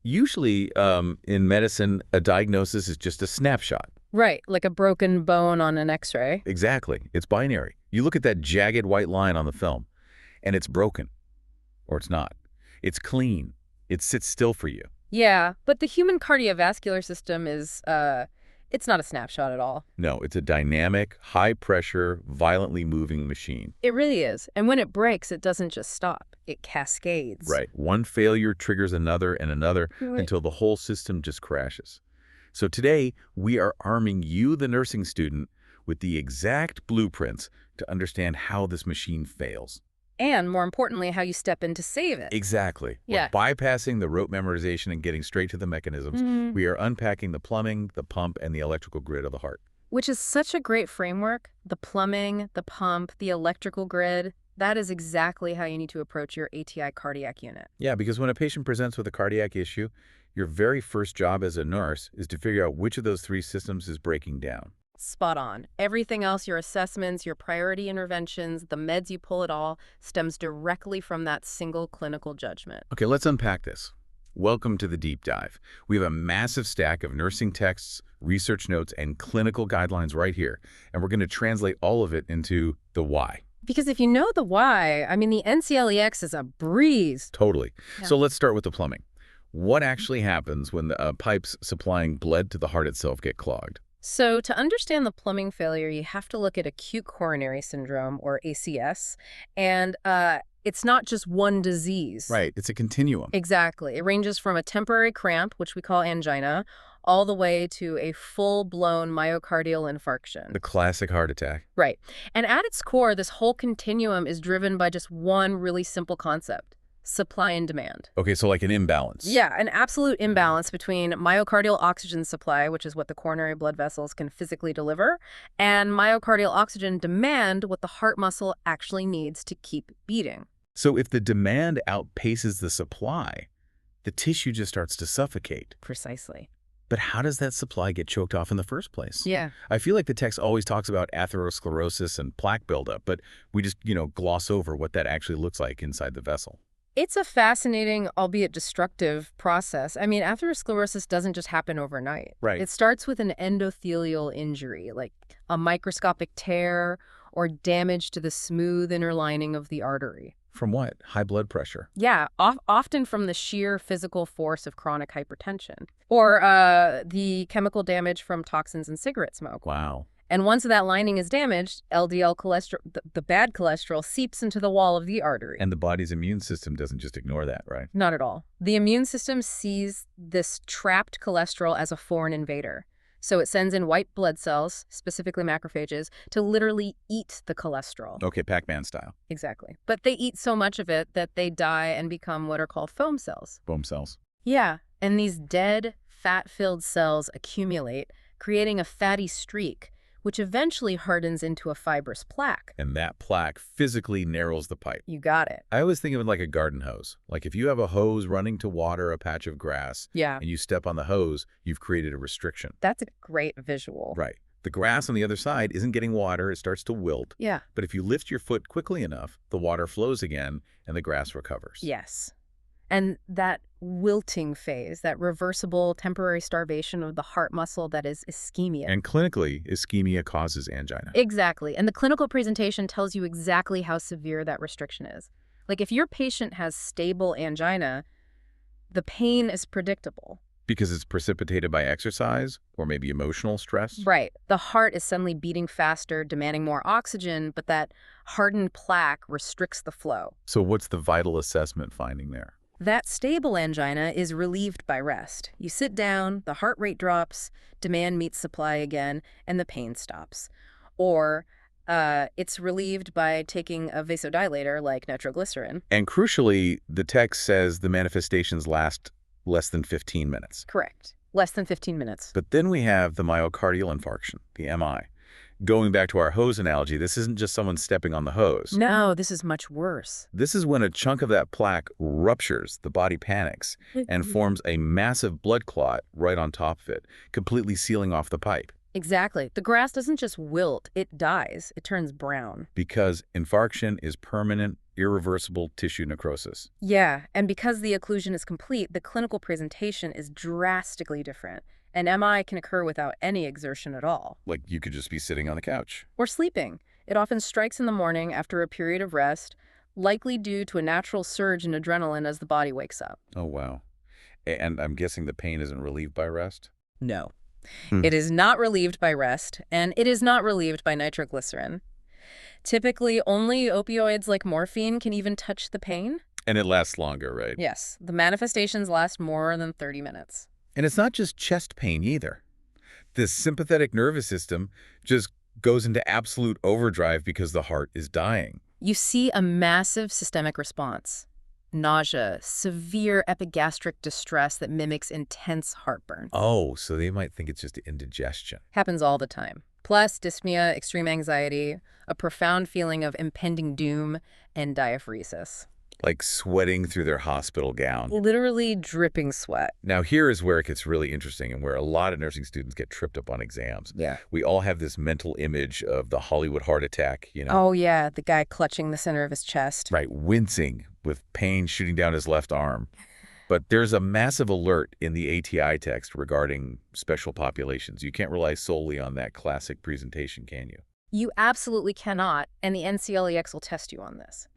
Usually, in medicine, a diagnosis is just a snapshot. Right, like a broken bone on an X-ray. Exactly. It's binary. You look at that jagged white line on the film, and it's broken. Or it's not. It's clean. It sits still for you. Yeah, but the human cardiovascular system is, it's not a snapshot at all. No, it's a dynamic, high-pressure, violently moving machine. It really is. And when it breaks, it doesn't just stop. It cascades. Right. One failure triggers another and another until the whole system just crashes. So today, we are arming you, the nursing student, with the exact blueprints to understand how this machine fails. And more importantly, how you step in to save it. Exactly. Yeah. We're bypassing the rote memorization and getting straight to the mechanisms. We are unpacking the plumbing, the pump, and the electrical grid of the heart. Which is such a great framework. The plumbing, the pump, the electrical grid. That is exactly how you need to approach your ATI cardiac unit. Yeah, because when a patient presents with a cardiac issue, your very first job as a nurse is to figure out which of those three systems is breaking down. Spot on. Everything else, your assessments, your priority interventions, the meds you pull, it all stems directly from that single clinical judgment. Okay, let's unpack this. Welcome to the deep dive. We have a massive stack of nursing texts, research notes, and clinical guidelines right here, and we're going to translate all of it into the why. Because if you know the why, I mean, the NCLEX is a breeze. Totally. Yeah. So let's start with the plumbing. What actually happens when the pipes supplying blood to the heart itself get clogged? So to understand the plumbing failure, you have to look at acute coronary syndrome, or ACS, and it's not just one disease. Right, it's a continuum. Exactly. It ranges from a temporary cramp, which we call angina, all the way to a full-blown myocardial infarction. The classic heart attack. Right. And at its core, this whole continuum is driven by just one really simple concept: supply and demand. Okay, so like an imbalance. Yeah, an absolute imbalance between myocardial oxygen supply, which is what the coronary blood vessels can physically deliver, and myocardial oxygen demand, what the heart muscle actually needs to keep beating. So if the demand outpaces the supply, the tissue just starts to suffocate. Precisely. But how does that supply get choked off in the first place? Yeah. I feel like the text always talks about atherosclerosis and plaque buildup, but we just, gloss over what that actually looks like inside the vessel. It's a fascinating, albeit destructive, process. I mean, atherosclerosis doesn't just happen overnight. Right. It starts with an endothelial injury, like a microscopic tear or damage to the smooth inner lining of the artery. From what? High blood pressure. Yeah, often from the sheer physical force of chronic hypertension, or the chemical damage from toxins and cigarette smoke. Wow. And once that lining is damaged, LDL cholesterol, the bad cholesterol, seeps into the wall of the artery. And the body's immune system doesn't just ignore that, right? Not at all. The immune system sees this trapped cholesterol as a foreign invader. So it sends in white blood cells, specifically macrophages, to literally eat the cholesterol. Okay, Pac-Man style. Exactly. But they eat so much of it that they die and become what are called foam cells. Foam cells. Yeah, and these dead, fat-filled cells accumulate, creating a fatty streak, which eventually hardens into a fibrous plaque. And that plaque physically narrows the pipe. You got it. I always think of it like a garden hose. Like if you have a hose running to water a patch of grass, Yeah. and you step on the hose, you've created a restriction. That's a great visual. Right. The grass on the other side isn't getting water, it starts to wilt. Yeah. But if you lift your foot quickly enough, the water flows again and the grass recovers. Yes. And that wilting phase, that reversible temporary starvation of the heart muscle, that is ischemia. And clinically, ischemia causes angina. Exactly. And the clinical presentation tells you exactly how severe that restriction is. Like if your patient has stable angina, the pain is predictable. Because it's precipitated by exercise or maybe emotional stress? Right. The heart is suddenly beating faster, demanding more oxygen, but that hardened plaque restricts the flow. So what's the vital assessment finding there? That stable angina is relieved by rest. You sit down, the heart rate drops, demand meets supply again, and the pain stops. Or it's relieved by taking a vasodilator like nitroglycerin. And crucially, the text says the manifestations last less than 15 minutes. Correct. Less than 15 minutes. But then we have the myocardial infarction, the MI. Going back to our hose analogy, this isn't just someone stepping on the hose. No, this is much worse. This is when a chunk of that plaque ruptures, the body panics, and forms a massive blood clot right on top of it, completely sealing off the pipe. Exactly. The grass doesn't just wilt, it dies. It turns brown. Because infarction is permanent, irreversible tissue necrosis. Yeah, and because the occlusion is complete, the clinical presentation is drastically different. An MI can occur without any exertion at all. Like you could just be sitting on the couch. Or sleeping. It often strikes in the morning after a period of rest, likely due to a natural surge in adrenaline as the body wakes up. Oh, wow. And I'm guessing the pain isn't relieved by rest? No. Hmm. It is not relieved by rest, and it is not relieved by nitroglycerin. Typically, only opioids like morphine can even touch the pain. And it lasts longer, right? Yes, the manifestations last more than 30 minutes. And it's not just chest pain either. The sympathetic nervous system just goes into absolute overdrive because the heart is dying. You see a massive systemic response. Nausea, severe epigastric distress that mimics intense heartburn. Oh, so they might think it's just indigestion. Happens all the time. Plus dyspnea, extreme anxiety, a profound feeling of impending doom, and diaphoresis. Like sweating through their hospital gown. Literally dripping sweat. Now, here is where it gets really interesting and where a lot of nursing students get tripped up on exams. Yeah. We all have this mental image of the Hollywood heart attack, Oh, yeah, the guy clutching the center of his chest. right, wincing with pain shooting down his left arm. But there's a massive alert in the ATI text regarding special populations. You can't rely solely on that classic presentation, can you? You absolutely cannot, and the NCLEX will test you on this.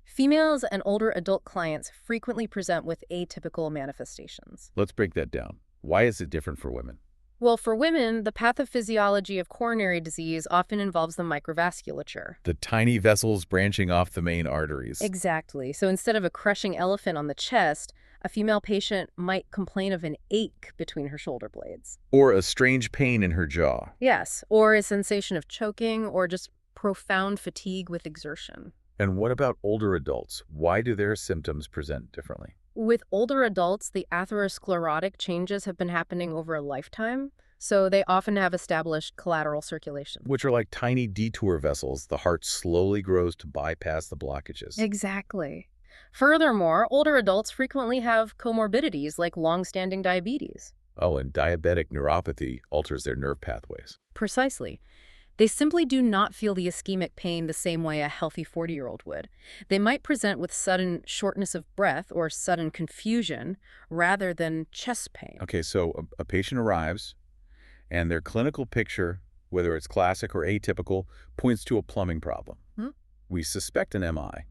Females and older adult clients frequently present with atypical manifestations. Let's break that down. Why is it different for women? Well, for women, the pathophysiology of coronary disease often involves the microvasculature. The tiny vessels branching off the main arteries. Exactly. So instead of a crushing elephant on the chest, a female patient might complain of an ache between her shoulder blades. Or a strange pain in her jaw. Yes, or a sensation of choking or just profound fatigue with exertion. And what about older adults? Why do their symptoms present differently? With older adults, the atherosclerotic changes have been happening over a lifetime, so they often have established collateral circulation. Which are like tiny detour vessels the heart slowly grows to bypass the blockages. Exactly. Furthermore, older adults frequently have comorbidities like long-standing diabetes. Oh, and diabetic neuropathy alters their nerve pathways. Precisely. They simply do not feel the ischemic pain the same way a healthy 40-year-old would. They might present with sudden shortness of breath or sudden confusion rather than chest pain. Okay, so a patient arrives, and their clinical picture, whether it's classic or atypical, points to a plumbing problem. We suspect an MI,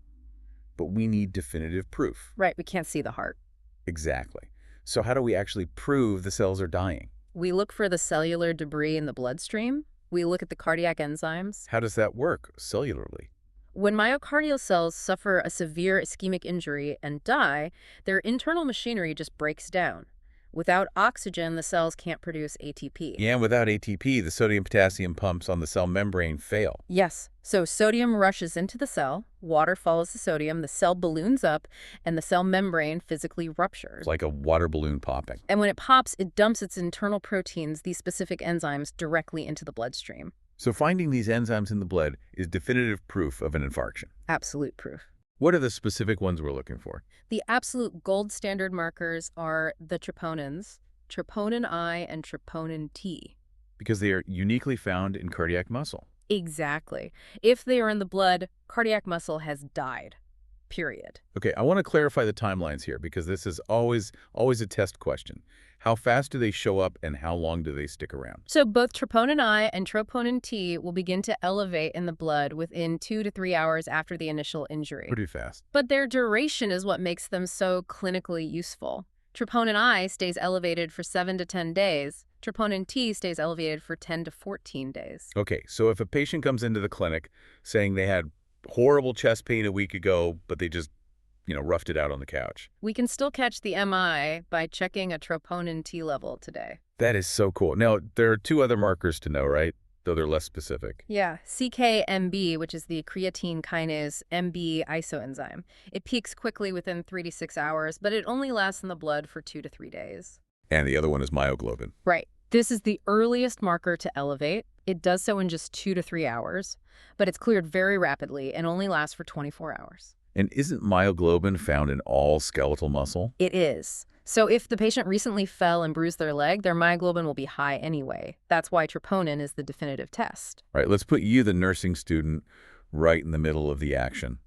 but we need definitive proof. Right, we can't see the heart. Exactly. So how do we actually prove the cells are dying? We look for the cellular debris in the bloodstream. We look at the cardiac enzymes. How does that work cellularly? When myocardial cells suffer a severe ischemic injury and die, their internal machinery just breaks down. Without oxygen, the cells can't produce ATP. Yeah, and without ATP, the sodium-potassium pumps on the cell membrane fail. Yes. So sodium rushes into the cell, water follows the sodium, the cell balloons up, and the cell membrane physically ruptures. It's like a water balloon popping. And when it pops, it dumps its internal proteins, these specific enzymes, directly into the bloodstream. So finding these enzymes in the blood is definitive proof of an infarction. Absolute proof. What are the specific ones we're looking for? The absolute gold standard markers are the troponins, troponin I and troponin T. Because they are uniquely found in cardiac muscle. Exactly. If they are in the blood, cardiac muscle has died. Period. Okay, I want to clarify the timelines here because this is always a test question. How fast do they show up and how long do they stick around? So both troponin I and troponin T will begin to elevate in the blood within 2 to 3 hours after the initial injury. Pretty fast. But their duration is what makes them so clinically useful. Troponin I stays elevated for 7 to 10 days. Troponin T stays elevated for 10 to 14 days. Okay, so if a patient comes into the clinic saying they had horrible chest pain a week ago, but they just, roughed it out on the couch. We can still catch the MI by checking a troponin T level today. That is so cool. Now, there are 2 other markers to know, right? Though they're less specific. Yeah, CKMB, which is the creatine kinase MB isoenzyme. It peaks quickly within 3 to 6 hours, but it only lasts in the blood for 2 to 3 days. And the other one is myoglobin. Right. This is the earliest marker to elevate. It does so in just 2 to 3 hours, but it's cleared very rapidly and only lasts for 24 hours. And isn't myoglobin found in all skeletal muscle? It is. So if the patient recently fell and bruised their leg, their myoglobin will be high anyway. That's why troponin is the definitive test. All right, let's put you, the nursing student, right in the middle of the action.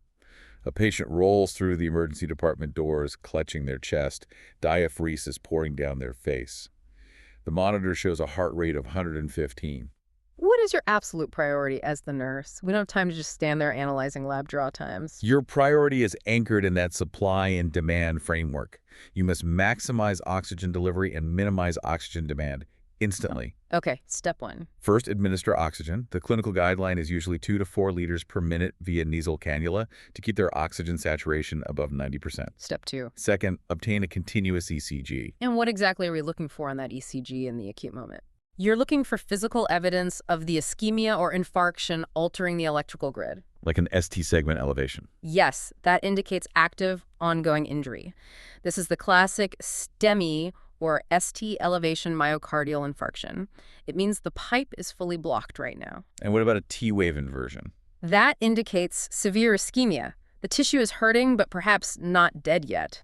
A patient rolls through the emergency department doors, clutching their chest, diaphoresis pouring down their face. The monitor shows a heart rate of 115. What is your absolute priority as the nurse? We don't have time to just stand there analyzing lab draw times. Your priority is anchored in that supply and demand framework. You must maximize oxygen delivery and minimize oxygen demand instantly. Okay, step 1. First, administer oxygen. The clinical guideline is usually 2 to 4 liters per minute via nasal cannula to keep their oxygen saturation above 90%. Step 2. Second, obtain a continuous ECG. And what exactly are we looking for on that ECG in the acute moment? You're looking for physical evidence of the ischemia or infarction altering the electrical grid. Like an ST segment elevation. Yes, that indicates active, ongoing injury. This is the classic STEMI, or ST elevation myocardial infarction. It means the pipe is fully blocked right now. And what about a T-wave inversion? That indicates severe ischemia. The tissue is hurting, but perhaps not dead yet.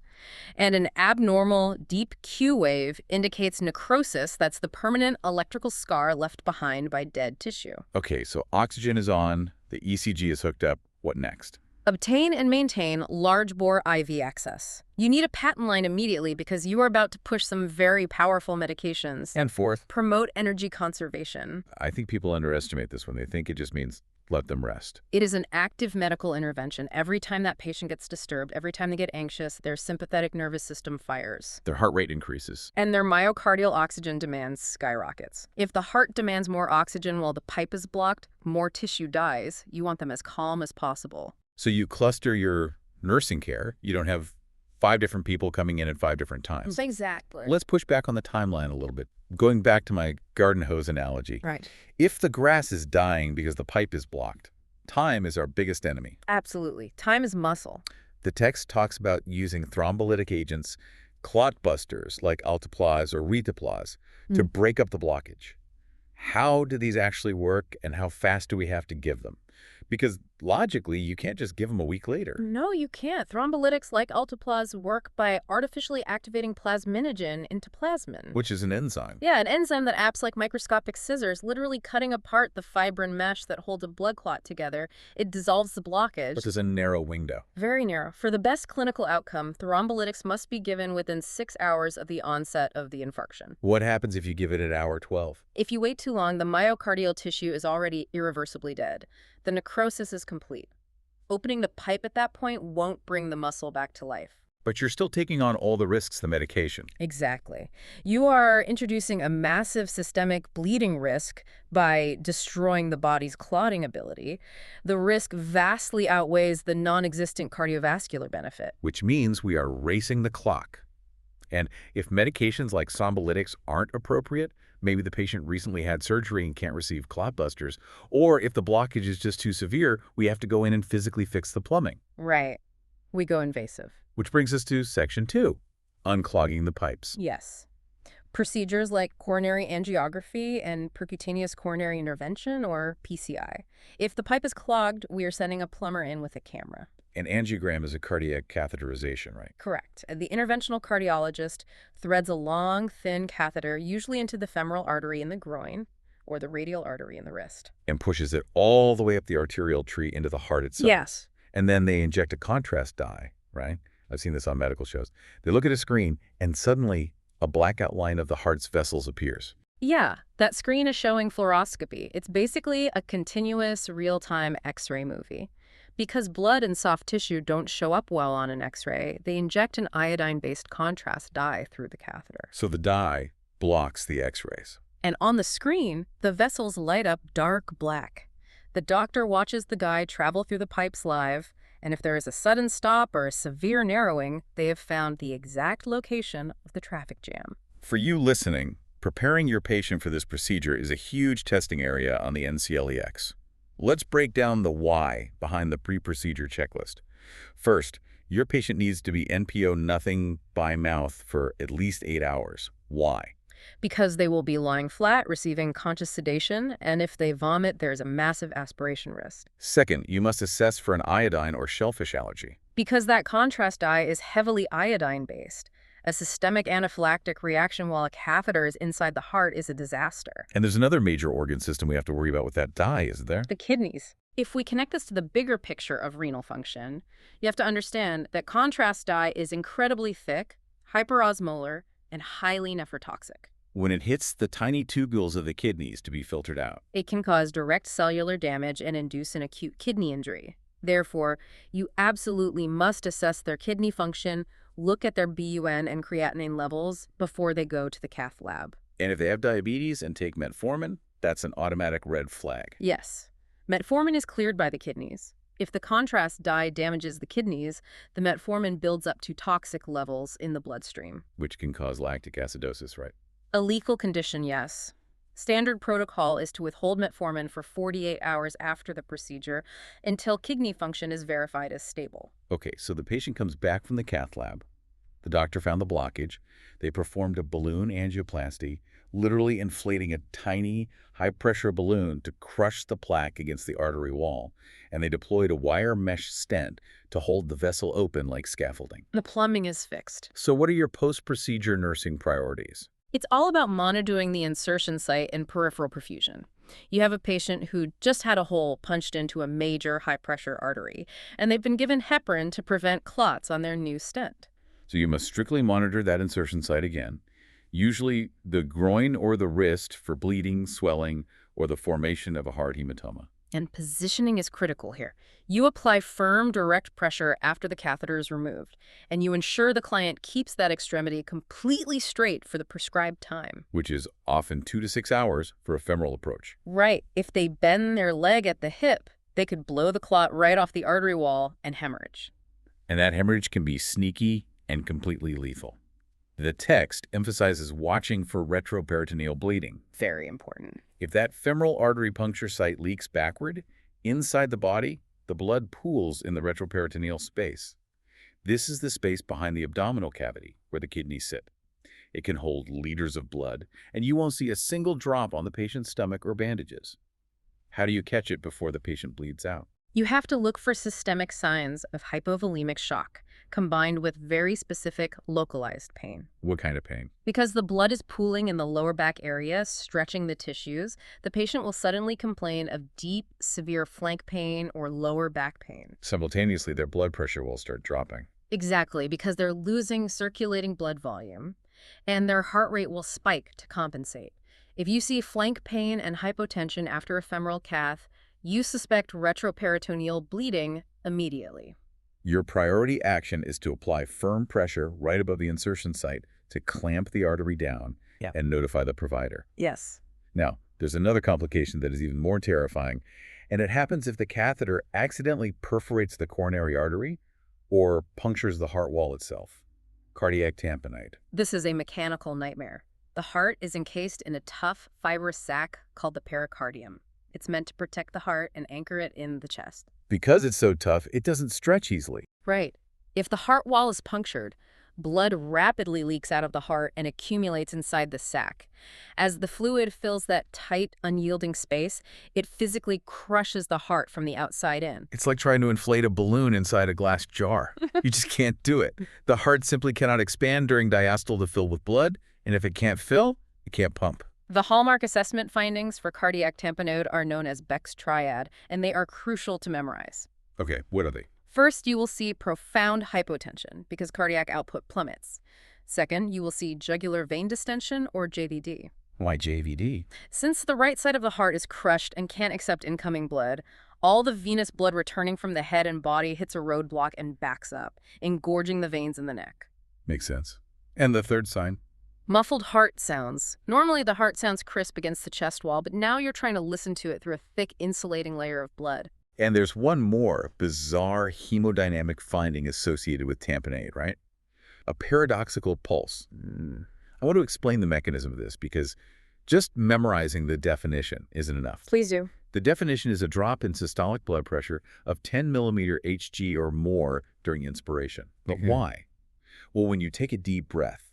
And an abnormal deep Q wave indicates necrosis. That's the permanent electrical scar left behind by dead tissue. Okay, so oxygen is on, the ECG is hooked up. What next? Obtain and maintain large-bore IV access. You need a patent line immediately because you are about to push some very powerful medications. And fourth, Promote energy conservation. I think people underestimate this when they think it just means let them rest. It is an active medical intervention. Every time that patient gets disturbed, every time they get anxious, their sympathetic nervous system fires. Their heart rate increases. And their myocardial oxygen demands skyrockets. If the heart demands more oxygen while the pipe is blocked, more tissue dies. You want them as calm as possible. So you cluster your nursing care. You don't have 5 different people coming in at 5 different times. Exactly. Let's push back on the timeline a little bit. Going back to my garden hose analogy. Right. If the grass is dying because the pipe is blocked, time is our biggest enemy. Absolutely. Time is muscle. The text talks about using thrombolytic agents, clot busters like alteplase or retaplase, to break up the blockage. How do these actually work, and how fast do we have to give them? Because logically, you can't just give them a week later. No, you can't. Thrombolytics like alteplase work by artificially activating plasminogen into plasmin. Which is an enzyme. Yeah, an enzyme that acts like microscopic scissors, literally cutting apart the fibrin mesh that holds a blood clot together. It dissolves the blockage. But there's a narrow window. Very narrow. For the best clinical outcome, thrombolytics must be given within 6 hours of the onset of the infarction. What happens if you give it at hour 12? If you wait too long, the myocardial tissue is already irreversibly dead. The necrosis is complete. Opening the pipe at that point won't bring the muscle back to life. But you're still taking on all the risks of the medication. Exactly. You are introducing a massive systemic bleeding risk by destroying the body's clotting ability. The risk vastly outweighs the non-existent cardiovascular benefit. Which means we are racing the clock. And if medications like thrombolytics aren't appropriate, maybe the patient recently had surgery and can't receive clot busters, or if the blockage is just too severe, we have to go in and physically fix the plumbing. Right. We go invasive. Which brings us to section 2, unclogging the pipes. Yes. Procedures like coronary angiography and percutaneous coronary intervention, or PCI. If the pipe is clogged, we are sending a plumber in with a camera. An angiogram is a cardiac catheterization, right? Correct. The interventional cardiologist threads a long, thin catheter, usually into the femoral artery in the groin or the radial artery in the wrist. And pushes it all the way up the arterial tree into the heart itself. Yes. And then they inject a contrast dye, right? I've seen this on medical shows. They look at a screen, and suddenly a black outline of the heart's vessels appears. Yeah, that screen is showing fluoroscopy. It's basically a continuous, real-time X-ray movie. Because blood and soft tissue don't show up well on an X-ray, they inject an iodine-based contrast dye through the catheter. So the dye blocks the X-rays. And on the screen, the vessels light up dark black. The doctor watches the guy travel through the pipes live, and if there is a sudden stop or a severe narrowing, they have found the exact location of the traffic jam. For you listening, preparing your patient for this procedure is a huge testing area on the NCLEX. Let's break down the why behind the pre-procedure checklist. First, your patient needs to be NPO nothing by mouth for at least 8 hours. Why? Because they will be lying flat, receiving conscious sedation, and if they vomit, there's a massive aspiration risk. Second, you must assess for an iodine or shellfish allergy. Because that contrast dye is heavily iodine-based. A systemic anaphylactic reaction while a catheter is inside the heart is a disaster. And there's another major organ system we have to worry about with that dye, isn't there? The kidneys. If we connect this to the bigger picture of renal function, you have to understand that contrast dye is incredibly thick, hyperosmolar, and highly nephrotoxic. When it hits the tiny tubules of the kidneys to be filtered out. It can cause direct cellular damage and induce an acute kidney injury. Therefore, you absolutely must assess their kidney function, look at their BUN and creatinine levels before they go to the cath lab. And if they have diabetes and take metformin, that's an automatic red flag. Yes. Metformin is cleared by the kidneys. If the contrast dye damages the kidneys, the metformin builds up to toxic levels in the bloodstream. Which can cause lactic acidosis, right? A lethal condition, yes. Standard protocol is to withhold metformin for 48 hours after the procedure until kidney function is verified as stable. Okay, so the patient comes back from the cath lab. The doctor found the blockage. They performed a balloon angioplasty, literally inflating a tiny, high-pressure balloon to crush the plaque against the artery wall, and they deployed a wire mesh stent to hold the vessel open like scaffolding. The plumbing is fixed. So what are your post-procedure nursing priorities? It's all about monitoring the insertion site and peripheral perfusion. You have a patient who just had a hole punched into a major high-pressure artery, and they've been given heparin to prevent clots on their new stent. So you must strictly monitor that insertion site again, usually the groin or the wrist for bleeding, swelling, or the formation of a hard hematoma. And positioning is critical here. You apply firm, direct pressure after the catheter is removed, and you ensure the client keeps that extremity completely straight for the prescribed time. Which is often 2 to 6 hours for a femoral approach. Right. If they bend their leg at the hip, they could blow the clot right off the artery wall and hemorrhage. And that hemorrhage can be sneaky and completely lethal. The text emphasizes watching for retroperitoneal bleeding. Very important. If that femoral artery puncture site leaks backward, inside the body, the blood pools in the retroperitoneal space. This is the space behind the abdominal cavity where the kidneys sit. It can hold liters of blood, and you won't see a single drop on the patient's stomach or bandages. How do you catch it before the patient bleeds out? You have to look for systemic signs of hypovolemic shock, combined with very specific localized pain. What kind of pain? Because the blood is pooling in the lower back area, stretching the tissues, the patient will suddenly complain of deep, severe flank pain or lower back pain. Simultaneously, their blood pressure will start dropping. Exactly, because they're losing circulating blood volume, and their heart rate will spike to compensate. If you see flank pain and hypotension after a femoral cath, you suspect retroperitoneal bleeding immediately. Your priority action is to apply firm pressure right above the insertion site to clamp the artery down and notify the provider. Yes. Now, there's another complication that is even more terrifying, and it happens if the catheter accidentally perforates the coronary artery or punctures the heart wall itself. Cardiac tamponade. This is a mechanical nightmare. The heart is encased in a tough, fibrous sac called the pericardium. It's meant to protect the heart and anchor it in the chest. Because it's so tough, it doesn't stretch easily. Right. If the heart wall is punctured, blood rapidly leaks out of the heart and accumulates inside the sac. As the fluid fills that tight, unyielding space, it physically crushes the heart from the outside in. It's like trying to inflate a balloon inside a glass jar. You just can't do it. The heart simply cannot expand during diastole to fill with blood, and if it can't fill, it can't pump. The hallmark assessment findings for cardiac tamponade are known as Beck's triad, and they are crucial to memorize. Okay, what are they? First, you will see profound hypotension because cardiac output plummets. Second, you will see jugular vein distension or JVD. Why JVD? Since the right side of the heart is crushed and can't accept incoming blood, all the venous blood returning from the head and body hits a roadblock and backs up, engorging the veins in the neck. Makes sense. And the third sign? Muffled heart sounds. Normally the heart sounds crisp against the chest wall, but now you're trying to listen to it through a thick insulating layer of blood. And there's one more bizarre hemodynamic finding associated with tamponade, right? A paradoxical pulse. I want to explain the mechanism of this because just memorizing the definition isn't enough. Please do. The definition is a drop in systolic blood pressure of 10 millimeter Hg or more during inspiration. But why? Well, when you take a deep breath,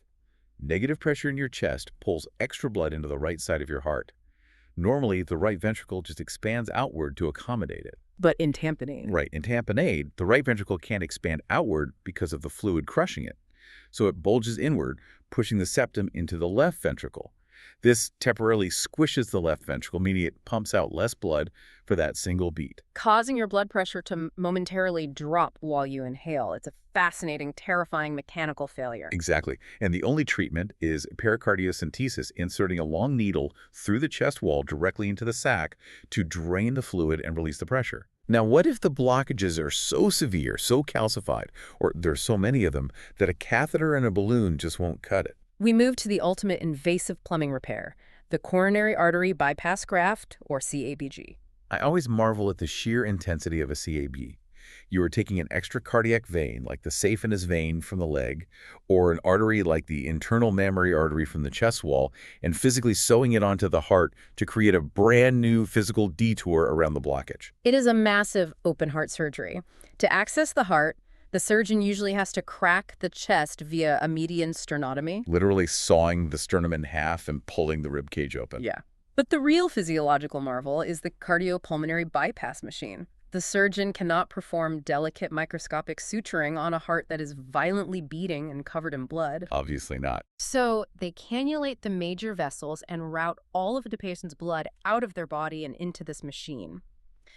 negative pressure in your chest pulls extra blood into the right side of your heart. Normally, the right ventricle just expands outward to accommodate it. But in tamponade. Right. In tamponade, the right ventricle can't expand outward because of the fluid crushing it. So it bulges inward, pushing the septum into the left ventricle. This temporarily squishes the left ventricle, meaning it pumps out less blood for that single beat. Causing your blood pressure to momentarily drop while you inhale. It's a fascinating, terrifying mechanical failure. Exactly. And the only treatment is pericardiocentesis, inserting a long needle through the chest wall directly into the sac to drain the fluid and release the pressure. Now, what if the blockages are so severe, so calcified, or there's so many of them, that a catheter and a balloon just won't cut it? We move to the ultimate invasive plumbing repair, the coronary artery bypass graft, or CABG. I always marvel at the sheer intensity of a CAB. You are taking an extra cardiac vein, like the saphenous vein from the leg, or an artery like the internal mammary artery from the chest wall, and physically sewing it onto the heart to create a brand new physical detour around the blockage. It is a massive open heart surgery. To access the heart, the surgeon usually has to crack the chest via a median sternotomy. Literally sawing the sternum in half and pulling the rib cage open. Yeah. But the real physiological marvel is the cardiopulmonary bypass machine. The surgeon cannot perform delicate microscopic suturing on a heart that is violently beating and covered in blood. Obviously not. So they cannulate the major vessels and route all of the patient's blood out of their body and into this machine.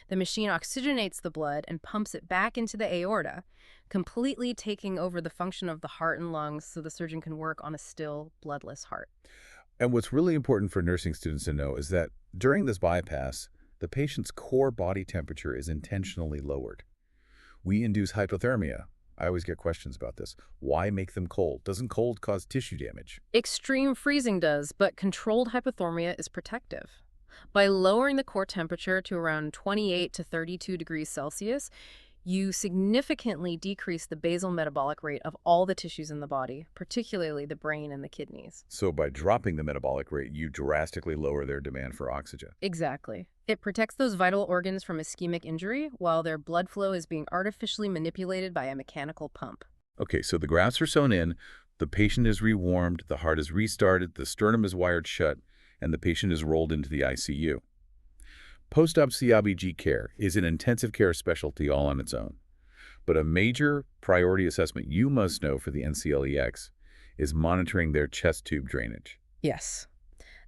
The machine oxygenates the blood and pumps it back into the aorta, completely taking over the function of the heart and lungs so the surgeon can work on a still, bloodless heart. And what's really important for nursing students to know is that during this bypass, the patient's core body temperature is intentionally lowered. We induce hypothermia. I always get questions about this. Why make them cold? Doesn't cold cause tissue damage? Extreme freezing does, but controlled hypothermia is protective. By lowering the core temperature to around 28 to 32 degrees Celsius, you significantly decrease the basal metabolic rate of all the tissues in the body, particularly the brain and the kidneys. So by dropping the metabolic rate, you drastically lower their demand for oxygen. Exactly. It protects those vital organs from ischemic injury while their blood flow is being artificially manipulated by a mechanical pump. Okay, so the grafts are sewn in, the patient is rewarmed, the heart is restarted, the sternum is wired shut, and the patient is rolled into the ICU. Post-op CABG care is an intensive care specialty all on its own. But a major priority assessment you must know for the NCLEX is monitoring their chest tube drainage. Yes.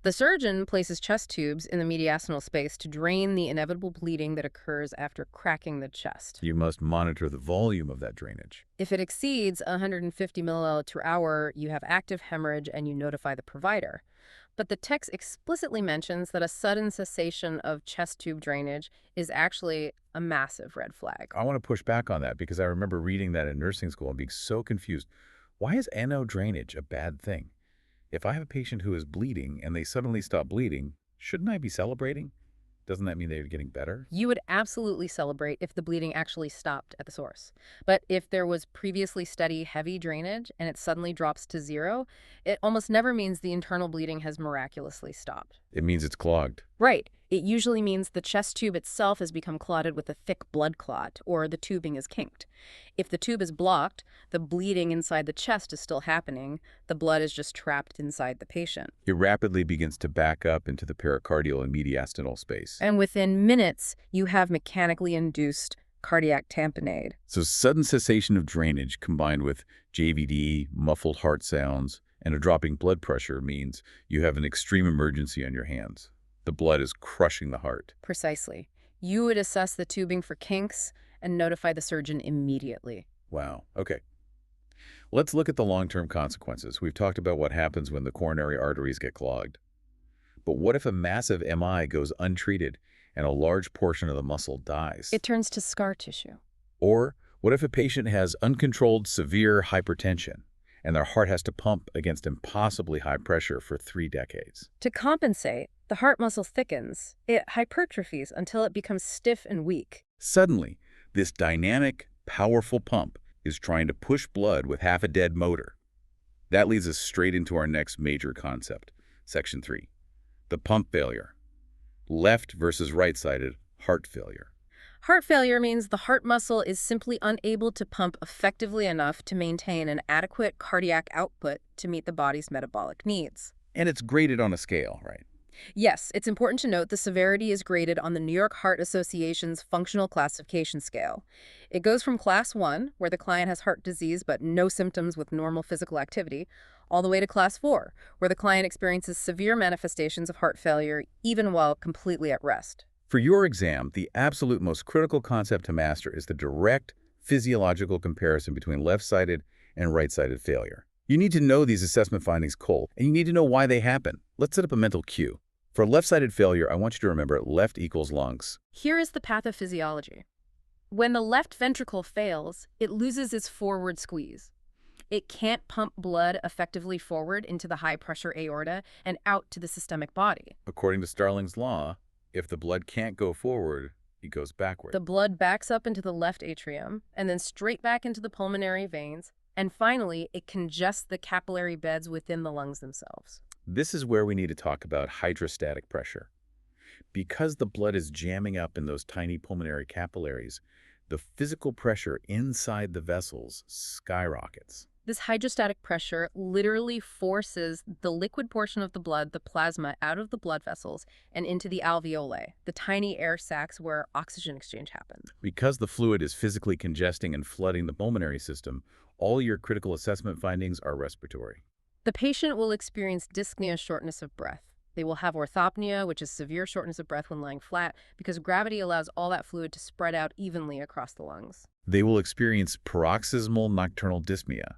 The surgeon places chest tubes in the mediastinal space to drain the inevitable bleeding that occurs after cracking the chest. You must monitor the volume of that drainage. If it exceeds 150 milliliters per hour, you have active hemorrhage and you notify the provider. But the text explicitly mentions that a sudden cessation of chest tube drainage is actually a massive red flag. I want to push back on that because I remember reading that in nursing school and being so confused. Why is NO drainage a bad thing? If I have a patient who is bleeding and they suddenly stop bleeding, shouldn't I be celebrating? Doesn't that mean they're getting better? You would absolutely celebrate if the bleeding actually stopped at the source. But if there was previously steady heavy drainage and it suddenly drops to zero, it almost never means the internal bleeding has miraculously stopped. It means it's clogged. Right. It usually means the chest tube itself has become clotted with a thick blood clot, or the tubing is kinked. If the tube is blocked, the bleeding inside the chest is still happening. The blood is just trapped inside the patient. It rapidly begins to back up into the pericardial and mediastinal space. And within minutes, you have mechanically induced cardiac tamponade. So sudden cessation of drainage combined with JVD, muffled heart sounds, and a dropping blood pressure means you have an extreme emergency on your hands. The blood is crushing the heart. Precisely. You would assess the tubing for kinks and notify the surgeon immediately. Wow. Okay. Let's look at the long-term consequences. We've talked about what happens when the coronary arteries get clogged. But what if a massive MI goes untreated and a large portion of the muscle dies? It turns to scar tissue. Or what if a patient has uncontrolled severe hypertension and their heart has to pump against impossibly high pressure for 3 decades? To compensate, the heart muscle thickens. It hypertrophies until it becomes stiff and weak. Suddenly, this dynamic, powerful pump is trying to push blood with half a dead motor. That leads us straight into our next major concept, Section 3, the pump failure. Left versus right-sided heart failure. Heart failure means the heart muscle is simply unable to pump effectively enough to maintain an adequate cardiac output to meet the body's metabolic needs. And it's graded on a scale, right? Yes, it's important to note the severity is graded on the New York Heart Association's functional classification scale. It goes from Class 1, where the client has heart disease but no symptoms with normal physical activity, all the way to class 4, where the client experiences severe manifestations of heart failure even while completely at rest. For your exam, the absolute most critical concept to master is the direct physiological comparison between left-sided and right-sided failure. You need to know these assessment findings cold, and you need to know why they happen. Let's set up a mental cue. For left-sided failure, I want you to remember left equals lungs. Here is the pathophysiology. When the left ventricle fails, it loses its forward squeeze. It can't pump blood effectively forward into the high-pressure aorta and out to the systemic body. According to Starling's law, if the blood can't go forward, it goes backward. The blood backs up into the left atrium and then straight back into the pulmonary veins, and finally, it congests the capillary beds within the lungs themselves. This is where we need to talk about hydrostatic pressure. Because the blood is jamming up in those tiny pulmonary capillaries, the physical pressure inside the vessels skyrockets. This hydrostatic pressure literally forces the liquid portion of the blood, the plasma, out of the blood vessels and into the alveoli, the tiny air sacs where oxygen exchange happens. Because the fluid is physically congesting and flooding the pulmonary system, all your critical assessment findings are respiratory. The patient will experience dyspnea, shortness of breath. They will have orthopnea, which is severe shortness of breath when lying flat, because gravity allows all that fluid to spread out evenly across the lungs. They will experience paroxysmal nocturnal dyspnea,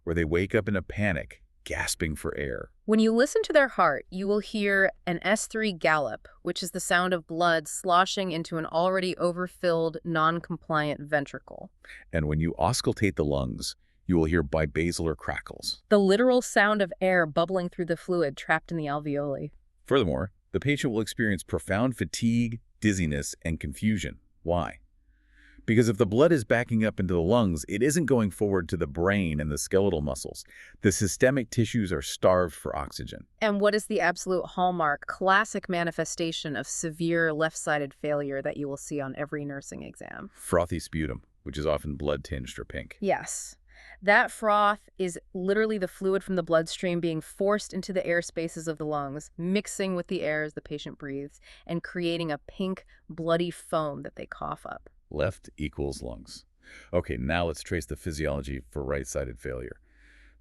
where they wake up in a panic, gasping for air. When you listen to their heart, you will hear an S3 gallop, which is the sound of blood sloshing into an already overfilled, non-compliant ventricle. And when you auscultate the lungs, you will hear bibasilar crackles. The literal sound of air bubbling through the fluid trapped in the alveoli. Furthermore, the patient will experience profound fatigue, dizziness, and confusion. Why? Because if the blood is backing up into the lungs, it isn't going forward to the brain and the skeletal muscles. The systemic tissues are starved for oxygen. And what is the absolute hallmark, classic manifestation of severe left-sided failure that you will see on every nursing exam? Frothy sputum, which is often blood-tinged or pink. Yes. That froth is literally the fluid from the bloodstream being forced into the air spaces of the lungs, mixing with the air as the patient breathes, and creating a pink, bloody foam that they cough up. Left equals lungs. Okay, now let's trace the physiology for right-sided failure.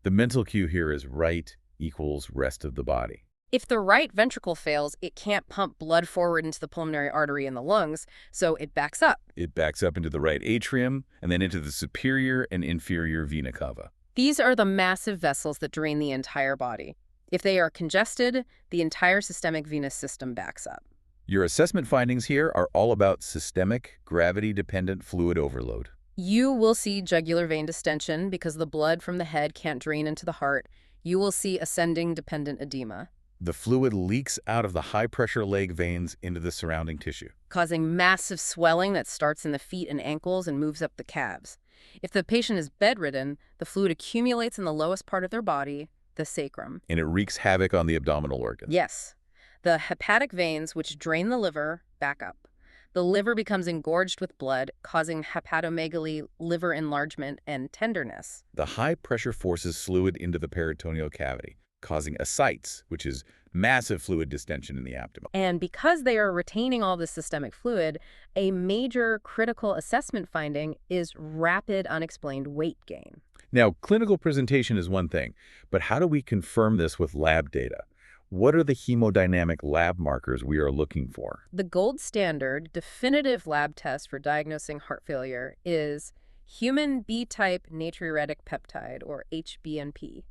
The mental cue here is right equals rest of the body. If the right ventricle fails, it can't pump blood forward into the pulmonary artery in the lungs, so it backs up. It backs up into the right atrium and then into the superior and inferior vena cava. These are the massive vessels that drain the entire body. If they are congested, the entire systemic venous system backs up. Your assessment findings here are all about systemic, gravity-dependent fluid overload. You will see jugular vein distension because the blood from the head can't drain into the heart. You will see ascending dependent edema. The fluid leaks out of the high-pressure leg veins into the surrounding tissue, causing massive swelling that starts in the feet and ankles and moves up the calves. If the patient is bedridden, the fluid accumulates in the lowest part of their body, the sacrum. and it wreaks havoc on the abdominal organs. Yes. The hepatic veins, which drain the liver, back up. The liver becomes engorged with blood, causing hepatomegaly, liver enlargement, and tenderness. The high pressure forces fluid into the peritoneal cavity, causing ascites, which is massive fluid distension in the abdomen. And because they are retaining all this systemic fluid, a major critical assessment finding is rapid unexplained weight gain. Now, clinical presentation is one thing, but how do we confirm this with lab data? What are the hemodynamic lab markers we are looking for? The gold standard definitive lab test for diagnosing heart failure is human B-type natriuretic peptide, or HbNP.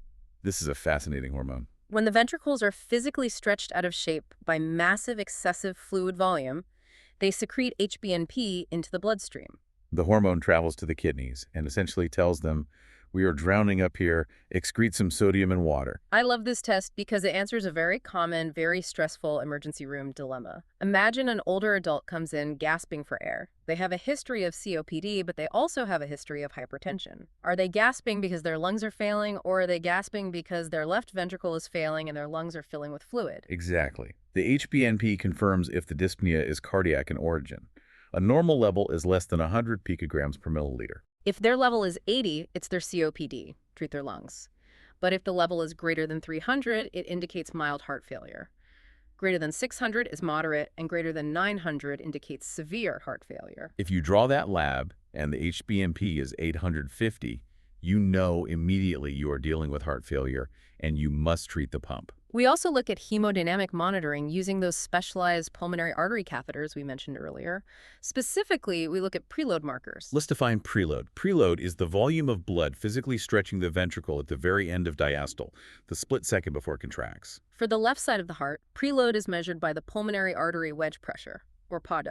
This is a fascinating hormone. When the ventricles are physically stretched out of shape by massive excessive fluid volume, they secrete HbNP into the bloodstream. The hormone travels to the kidneys and essentially tells them, we are drowning up here, excrete some sodium and water. I love this test because it answers a very common, very stressful emergency room dilemma. Imagine an older adult comes in gasping for air. They have a history of COPD, but they also have a history of hypertension. Are they gasping because their lungs are failing, or are they gasping because their left ventricle is failing and their lungs are filling with fluid? Exactly. The HbNP confirms if the dyspnea is cardiac in origin. A normal level is less than 100 picograms per milliliter. If their level is 80, it's their COPD. Treat their lungs. But if the level is greater than 300, it indicates mild heart failure. Greater than 600 is moderate, and greater than 900 indicates severe heart failure. If you draw that lab and the HbNP is 850, you know immediately you are dealing with heart failure and you must treat the pump. We also look at hemodynamic monitoring using those specialized pulmonary artery catheters we mentioned earlier. Specifically, we look at preload markers. Let's define preload. Preload is the volume of blood physically stretching the ventricle at the very end of diastole, the split second before it contracts. For the left side of the heart, preload is measured by the pulmonary artery wedge pressure, or PAW.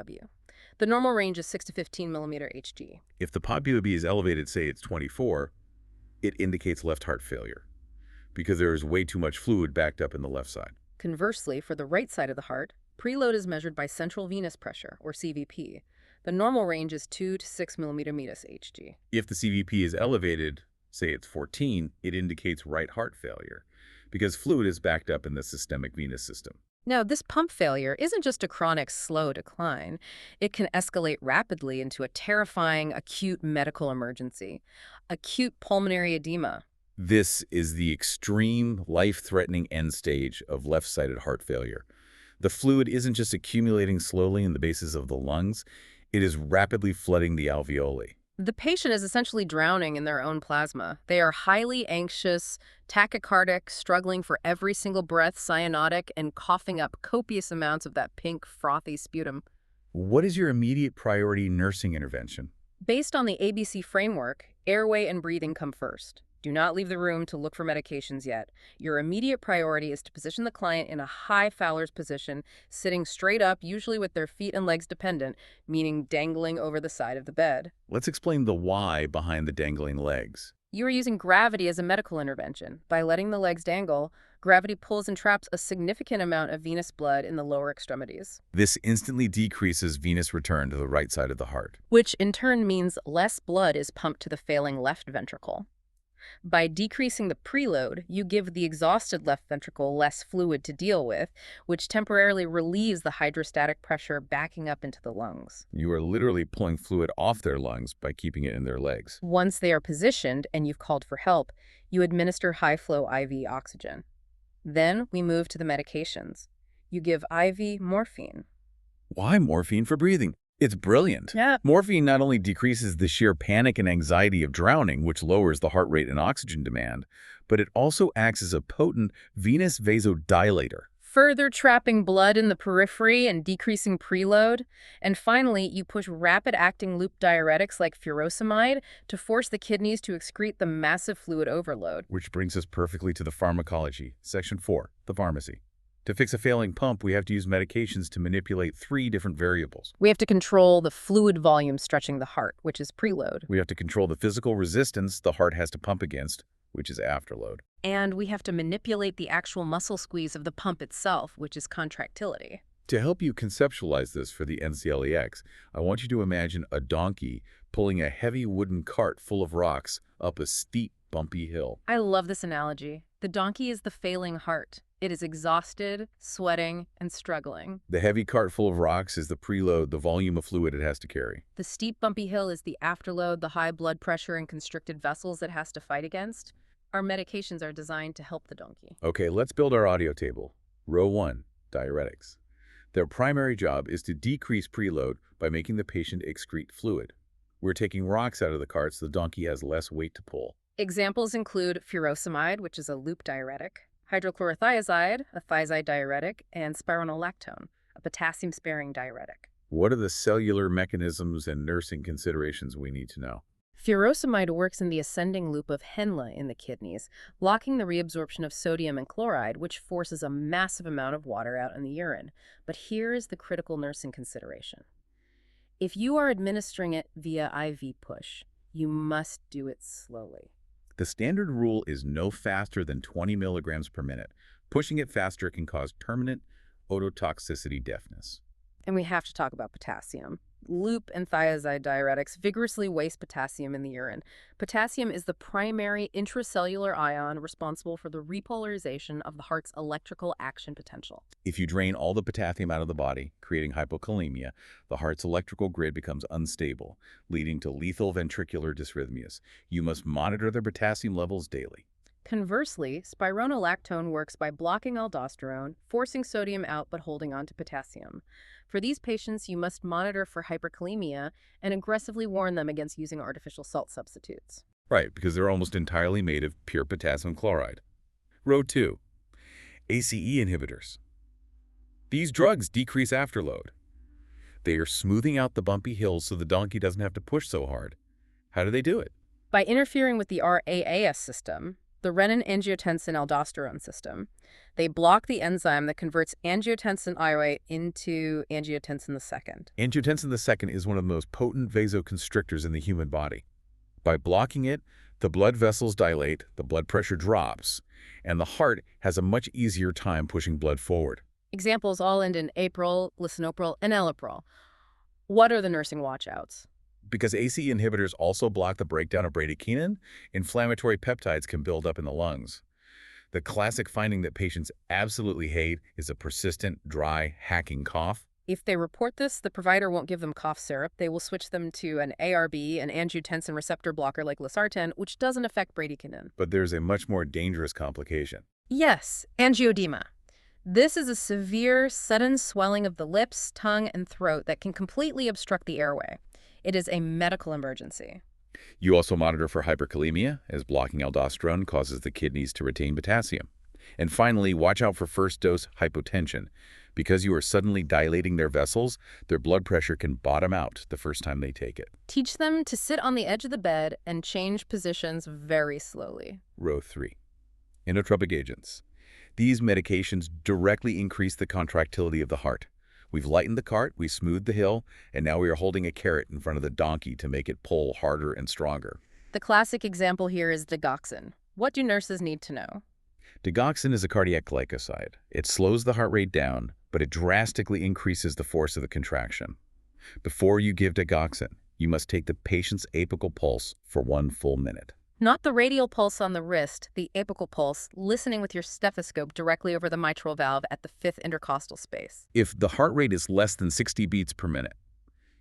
The normal range is 6 to 15 millimeter Hg. If the PAW is elevated, say it's 24, it indicates left heart failure, because there is way too much fluid backed up in the left side. Conversely, for the right side of the heart, preload is measured by central venous pressure, or CVP. The normal range is 2 to 6 millimeter Hg. If the CVP is elevated, say it's 14, it indicates right heart failure, because fluid is backed up in the systemic venous system. Now, this pump failure isn't just a chronic, slow decline. It can escalate rapidly into a terrifying acute medical emergency, acute pulmonary edema. This is the extreme, life-threatening end stage of left-sided heart failure. The fluid isn't just accumulating slowly in the bases of the lungs, it is rapidly flooding the alveoli. The patient is essentially drowning in their own plasma. They are highly anxious, tachycardic, struggling for every single breath, cyanotic, and coughing up copious amounts of that pink, frothy sputum. What is your immediate priority nursing intervention? Based on the ABC framework, airway and breathing come first. Do not leave the room to look for medications yet. Your immediate priority is to position the client in a high Fowler's position, sitting straight up, usually with their feet and legs dependent, meaning dangling over the side of the bed. Let's explain the why behind the dangling legs. You are using gravity as a medical intervention. By letting the legs dangle, gravity pulls and traps a significant amount of venous blood in the lower extremities. This instantly decreases venous return to the right side of the heart, Which in turn means less blood is pumped to the failing left ventricle. By decreasing the preload, you give the exhausted left ventricle less fluid to deal with, which temporarily relieves the hydrostatic pressure backing up into the lungs. You are literally pulling fluid off their lungs by keeping it in their legs. Once they are positioned and you've called for help, you administer high-flow IV oxygen. Then we move to the medications. You give IV morphine. Why morphine for breathing? It's brilliant. Yeah. Morphine not only decreases the sheer panic and anxiety of drowning, which lowers the heart rate and oxygen demand, but it also acts as a potent venous vasodilator, Further trapping blood in the periphery and decreasing preload. And finally, you push rapid-acting loop diuretics like furosemide to force the kidneys to excrete the massive fluid overload. which brings us perfectly to the pharmacology. Section 4, the pharmacy. To fix a failing pump, we have to use medications to manipulate 3 different variables. We have to control the fluid volume stretching the heart, which is preload. We have to control the physical resistance the heart has to pump against, which is afterload. And we have to manipulate the actual muscle squeeze of the pump itself, which is contractility. To help you conceptualize this for the NCLEX, I want you to imagine a donkey pulling a heavy wooden cart full of rocks up a steep, bumpy hill. I love this analogy. The donkey is the failing heart. It is exhausted, sweating, and struggling. The heavy cart full of rocks is the preload, the volume of fluid it has to carry. The steep, bumpy hill is the afterload, the high blood pressure and constricted vessels it has to fight against. Our medications are designed to help the donkey. Okay, let's build our audio table. Row 1, diuretics. Their primary job is to decrease preload by making the patient excrete fluid. We're taking rocks out of the cart so the donkey has less weight to pull. Examples include furosemide, which is a loop diuretic, hydrochlorothiazide, a thiazide diuretic, and spironolactone, a potassium-sparing diuretic. What are the cellular mechanisms and nursing considerations we need to know? Furosemide works in the ascending loop of Henle in the kidneys, blocking the reabsorption of sodium and chloride, which forces a massive amount of water out in the urine. But here is the critical nursing consideration. If you are administering it via IV push, you must do it slowly. The standard rule is no faster than 20 milligrams per minute. Pushing it faster can cause permanent ototoxicity deafness. And we have to talk about potassium. Loop and thiazide diuretics vigorously waste potassium in the urine. Potassium is the primary intracellular ion responsible for the repolarization of the heart's electrical action potential. If you drain all the potassium out of the body, creating hypokalemia, the heart's electrical grid becomes unstable, leading to lethal ventricular dysrhythmias. You must monitor their potassium levels daily. Conversely, spironolactone works by blocking aldosterone, forcing sodium out but holding on to potassium. For these patients, you must monitor for hyperkalemia and aggressively warn them against using artificial salt substitutes. Right, because they're almost entirely made of pure potassium chloride. Row 2. ACE inhibitors. These drugs decrease afterload. They are smoothing out the bumpy hills so the donkey doesn't have to push so hard. How do they do it? By interfering with the RAAS system, the renin-angiotensin-aldosterone system, they block the enzyme that converts angiotensin I into angiotensin II. Angiotensin II is one of the most potent vasoconstrictors in the human body. By blocking it, the blood vessels dilate, the blood pressure drops, and the heart has a much easier time pushing blood forward. Examples all end in april, lisinopril, and elapril. What are the nursing watchouts? Because ACE inhibitors also block the breakdown of bradykinin, inflammatory peptides can build up in the lungs. The classic finding that patients absolutely hate is a persistent, dry, hacking cough. If they report this, the provider won't give them cough syrup. They will switch them to an ARB, an angiotensin receptor blocker like losartan, which doesn't affect bradykinin. But there's a much more dangerous complication. Yes, angioedema. This is a severe, sudden swelling of the lips, tongue, and throat that can completely obstruct the airway. It is a medical emergency. You also monitor for hyperkalemia, as blocking aldosterone causes the kidneys to retain potassium. And finally, watch out for first-dose hypotension. Because you are suddenly dilating their vessels, their blood pressure can bottom out the first time they take it. Teach them to sit on the edge of the bed and change positions very slowly. Row 3. Inotropic agents. These medications directly increase the contractility of the heart. We've lightened the cart, we smoothed the hill, and now we are holding a carrot in front of the donkey to make it pull harder and stronger. The classic example here is digoxin. What do nurses need to know? Digoxin is a cardiac glycoside. It slows the heart rate down, but it drastically increases the force of the contraction. Before you give digoxin, you must take the patient's apical pulse for 1 full minute. Not the radial pulse on the wrist, the apical pulse, listening with your stethoscope directly over the mitral valve at the 5th intercostal space. If the heart rate is less than 60 beats per minute,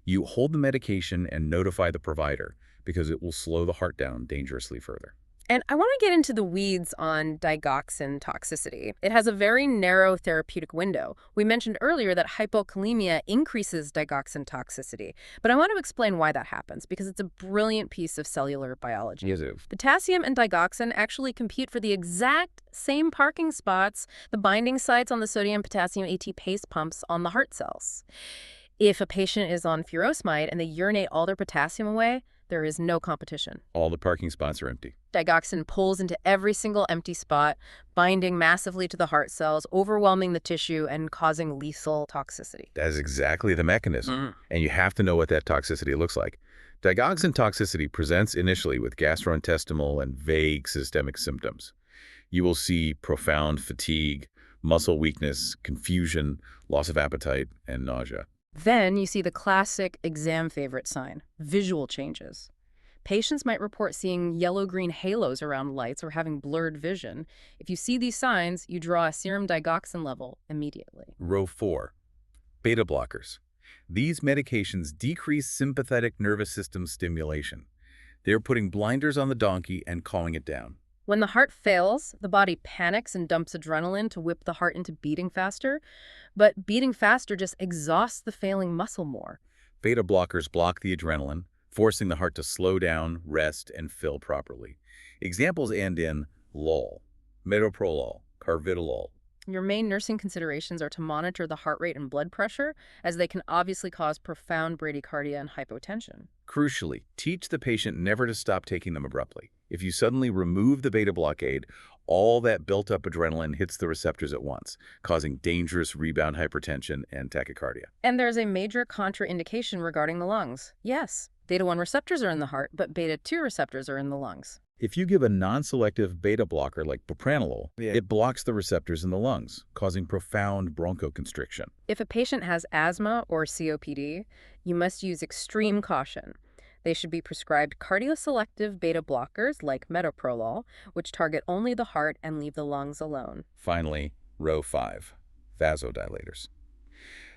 you hold the medication and notify the provider because it will slow the heart down dangerously further. And I want to get into the weeds on digoxin toxicity. It has a very narrow therapeutic window. We mentioned earlier that hypokalemia increases digoxin toxicity, but I want to explain why that happens because it's a brilliant piece of cellular biology. Yes. Potassium and digoxin actually compete for the exact same parking spots, the binding sites on the sodium-potassium ATPase pumps on the heart cells. If a patient is on furosemide and they urinate all their potassium away, there is no competition. All the parking spots are empty. Digoxin pulls into every single empty spot, binding massively to the heart cells, overwhelming the tissue, and causing lethal toxicity. That is exactly the mechanism. And you have to know what that toxicity looks like. Digoxin toxicity presents initially with gastrointestinal and vague systemic symptoms. You will see profound fatigue, muscle weakness, confusion, loss of appetite, and nausea. Then you see the classic exam favorite sign, visual changes. Patients might report seeing yellow-green halos around lights or having blurred vision. If you see these signs, you draw a serum digoxin level immediately. Row 4. Beta blockers. These medications decrease sympathetic nervous system stimulation. They're putting blinders on the donkey and calming it down. When the heart fails, the body panics and dumps adrenaline to whip the heart into beating faster. But beating faster just exhausts the failing muscle more. Beta blockers block the adrenaline, forcing the heart to slow down, rest, and fill properly. Examples end in LOL, metoprolol, carvedilol. Your main nursing considerations are to monitor the heart rate and blood pressure, as they can obviously cause profound bradycardia and hypotension. Crucially, teach the patient never to stop taking them abruptly. If you suddenly remove the beta blockade, all that built-up adrenaline hits the receptors at once, causing dangerous rebound hypertension and tachycardia. And there's a major contraindication regarding the lungs. Yes, beta-1 receptors are in the heart, but beta-2 receptors are in the lungs. If you give a non-selective beta blocker like propranolol, it blocks the receptors in the lungs, causing profound bronchoconstriction. If a patient has asthma or COPD, you must use extreme caution. They should be prescribed cardioselective beta blockers like metoprolol, which target only the heart and leave the lungs alone. Finally, row 5, vasodilators.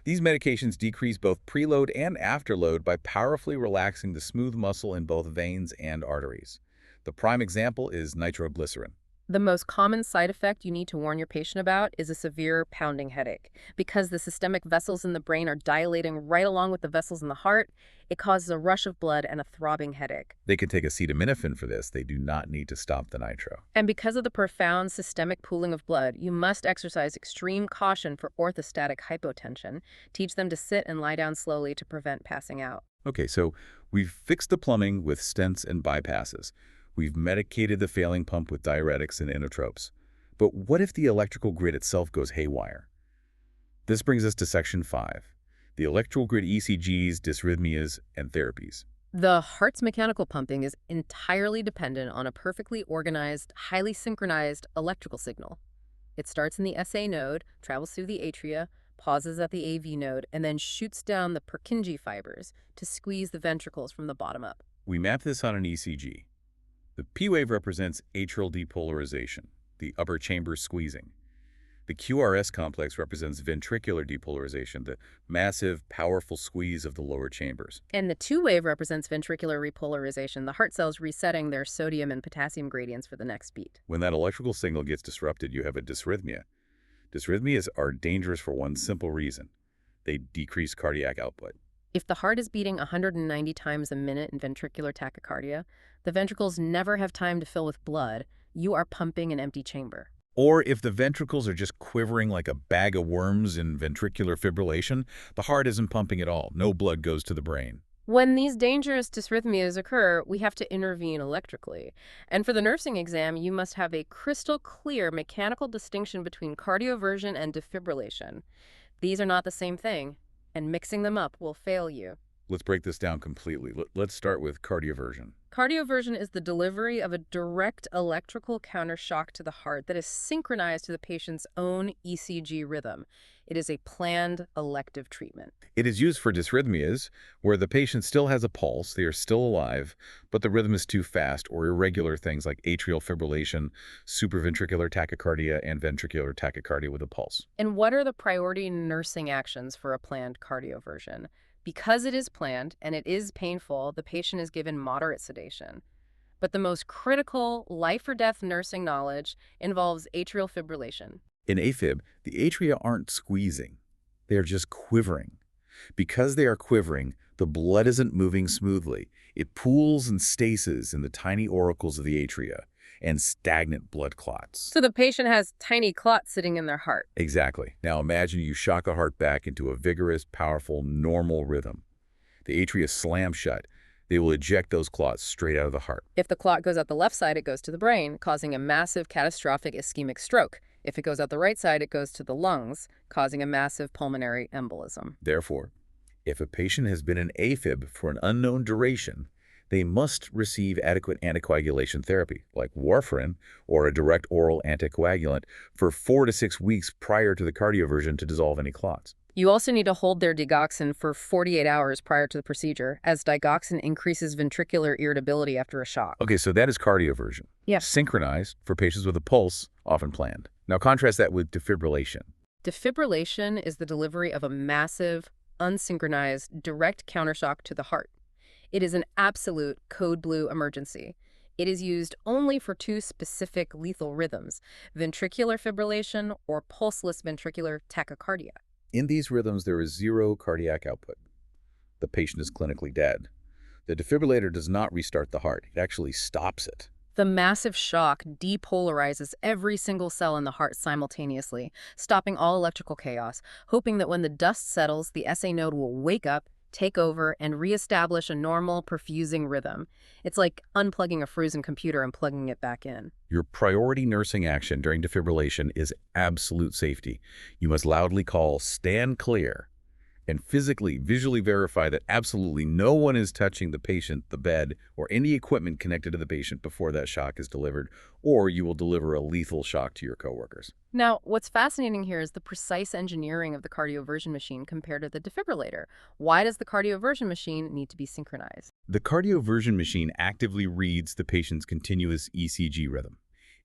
These medications decrease both preload and afterload by powerfully relaxing the smooth muscle in both veins and arteries. The prime example is nitroglycerin. The most common side effect you need to warn your patient about is a severe pounding headache. Because the systemic vessels in the brain are dilating right along with the vessels in the heart, it causes a rush of blood and a throbbing headache. They can take acetaminophen for this. They do not need to stop the nitro. And because of the profound systemic pooling of blood, you must exercise extreme caution for orthostatic hypotension. Teach them to sit and lie down slowly to prevent passing out. Okay, so we've fixed the plumbing with stents and bypasses. We've medicated the failing pump with diuretics and inotropes. But what if the electrical grid itself goes haywire? This brings us to Section 5, the electrical grid ECGs, dysrhythmias, and therapies. The heart's mechanical pumping is entirely dependent on a perfectly organized, highly synchronized electrical signal. It starts in the SA node, travels through the atria, pauses at the AV node, and then shoots down the Purkinje fibers to squeeze the ventricles from the bottom up. We map this on an ECG. The P wave represents atrial depolarization, the upper chamber squeezing. The QRS complex represents ventricular depolarization, the massive, powerful squeeze of the lower chambers. And the 2-wave represents ventricular repolarization, the heart cells resetting their sodium and potassium gradients for the next beat. When that electrical signal gets disrupted, you have a dysrhythmia. Dysrhythmias are dangerous for one simple reason. They decrease cardiac output. If the heart is beating 190 times a minute in ventricular tachycardia, the ventricles never have time to fill with blood. You are pumping an empty chamber. Or if the ventricles are just quivering like a bag of worms in ventricular fibrillation, the heart isn't pumping at all. No blood goes to the brain. When these dangerous dysrhythmias occur, we have to intervene electrically. And for the nursing exam, you must have a crystal clear mechanical distinction between cardioversion and defibrillation. These are not the same thing, and mixing them up will fail you. Let's break this down completely. Let's start with cardioversion. Cardioversion is the delivery of a direct electrical countershock to the heart that is synchronized to the patient's own ECG rhythm. It is a planned elective treatment. It is used for dysrhythmias, where the patient still has a pulse, they are still alive, but the rhythm is too fast, or irregular things like atrial fibrillation, supraventricular tachycardia, and ventricular tachycardia with a pulse. And what are the priority nursing actions for a planned cardioversion? Because it is planned and it is painful, the patient is given moderate sedation. But the most critical life-or-death nursing knowledge involves atrial fibrillation. In AFib, the atria aren't squeezing. They are just quivering. Because they are quivering, the blood isn't moving smoothly. It pools and stases in the tiny auricles of the atria and stagnant blood clots. So the patient has tiny clots sitting in their heart. Exactly. Now imagine you shock a heart back into a vigorous, powerful, normal rhythm. The atria slam shut. They will eject those clots straight out of the heart. If the clot goes out the left side, it goes to the brain, causing a massive catastrophic ischemic stroke. If it goes out the right side, it goes to the lungs, causing a massive pulmonary embolism. Therefore, if a patient has been in AFib for an unknown duration, they must receive adequate anticoagulation therapy, like warfarin or a direct oral anticoagulant, for 4 to 6 weeks prior to the cardioversion to dissolve any clots. You also need to hold their digoxin for 48 hours prior to the procedure, as digoxin increases ventricular irritability after a shock. Okay, so that is cardioversion. Yeah. Synchronized for patients with a pulse, often planned. Now contrast that with defibrillation. Defibrillation is the delivery of a massive, unsynchronized, direct countershock to the heart. It is an absolute code blue emergency. It is used only for 2 specific lethal rhythms, ventricular fibrillation or pulseless ventricular tachycardia. In these rhythms, there is 0 cardiac output. The patient is clinically dead. The defibrillator does not restart the heart. It actually stops it. The massive shock depolarizes every single cell in the heart simultaneously, stopping all electrical chaos, hoping that when the dust settles, the SA node will wake up, take over, and reestablish a normal perfusing rhythm. It's like unplugging a frozen computer and plugging it back in. Your priority nursing action during defibrillation is absolute safety. You must loudly call, "Stand clear," and visually verify that absolutely no one is touching the patient, the bed, or any equipment connected to the patient before that shock is delivered, or you will deliver a lethal shock to your coworkers. Now, what's fascinating here is the precise engineering of the cardioversion machine compared to the defibrillator. Why does the cardioversion machine need to be synchronized? The cardioversion machine actively reads the patient's continuous ECG rhythm.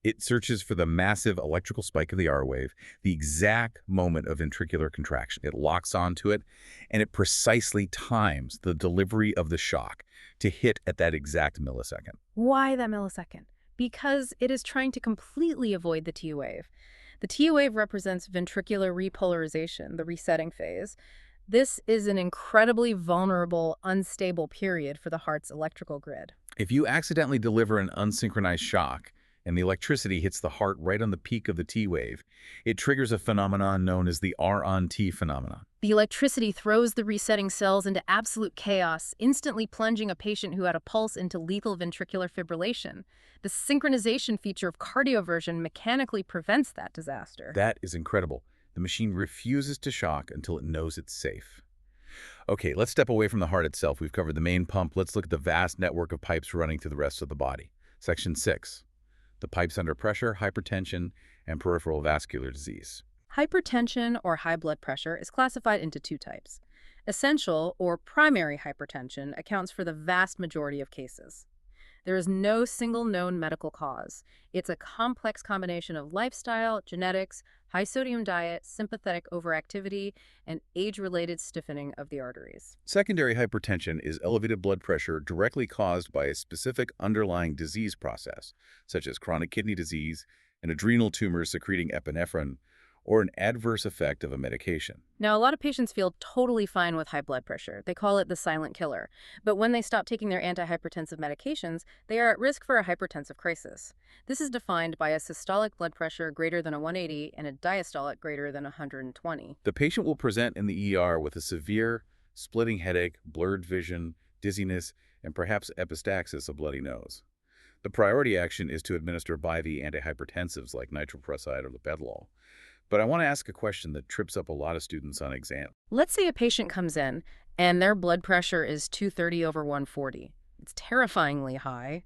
It searches for the massive electrical spike of the R wave, the exact moment of ventricular contraction. It locks onto it, and it precisely times the delivery of the shock to hit at that exact millisecond. Why that millisecond? because it is trying to completely avoid the T wave. The T wave represents ventricular repolarization, the resetting phase. This is an incredibly vulnerable, unstable period for the heart's electrical grid. If you accidentally deliver an unsynchronized shock and the electricity hits the heart right on the peak of the T wave, it triggers a phenomenon known as the R on T phenomenon. The electricity throws the resetting cells into absolute chaos, instantly plunging a patient who had a pulse into lethal ventricular fibrillation. The synchronization feature of cardioversion mechanically prevents that disaster. That is incredible. The machine refuses to shock until it knows it's safe. Okay, let's step away from the heart itself. We've covered the main pump. Let's look at the vast network of pipes running through the rest of the body. Section 6. The pipes under pressure, hypertension, and peripheral vascular disease. Hypertension, or high blood pressure, is classified into two types. Essential, or primary hypertension, accounts for the vast majority of cases. There is no single known medical cause. It's a complex combination of lifestyle, genetics, high-sodium diet, sympathetic overactivity, and age-related stiffening of the arteries. Secondary hypertension is elevated blood pressure directly caused by a specific underlying disease process, such as chronic kidney disease, an adrenal tumor secreting epinephrine, or an adverse effect of a medication. Now, a lot of patients feel totally fine with high blood pressure. They call it the silent killer. But when they stop taking their antihypertensive medications, they are at risk for a hypertensive crisis. This is defined by a systolic blood pressure greater than a 180 and a diastolic greater than 120. The patient will present in the ER with a severe, splitting headache, blurred vision, dizziness, and perhaps epistaxis, a bloody nose. The priority action is to administer IV antihypertensives like nitroprusside or labetalol. But I want to ask a question that trips up a lot of students on exam. Let's say a patient comes in and their blood pressure is 230 over 140. It's terrifyingly high.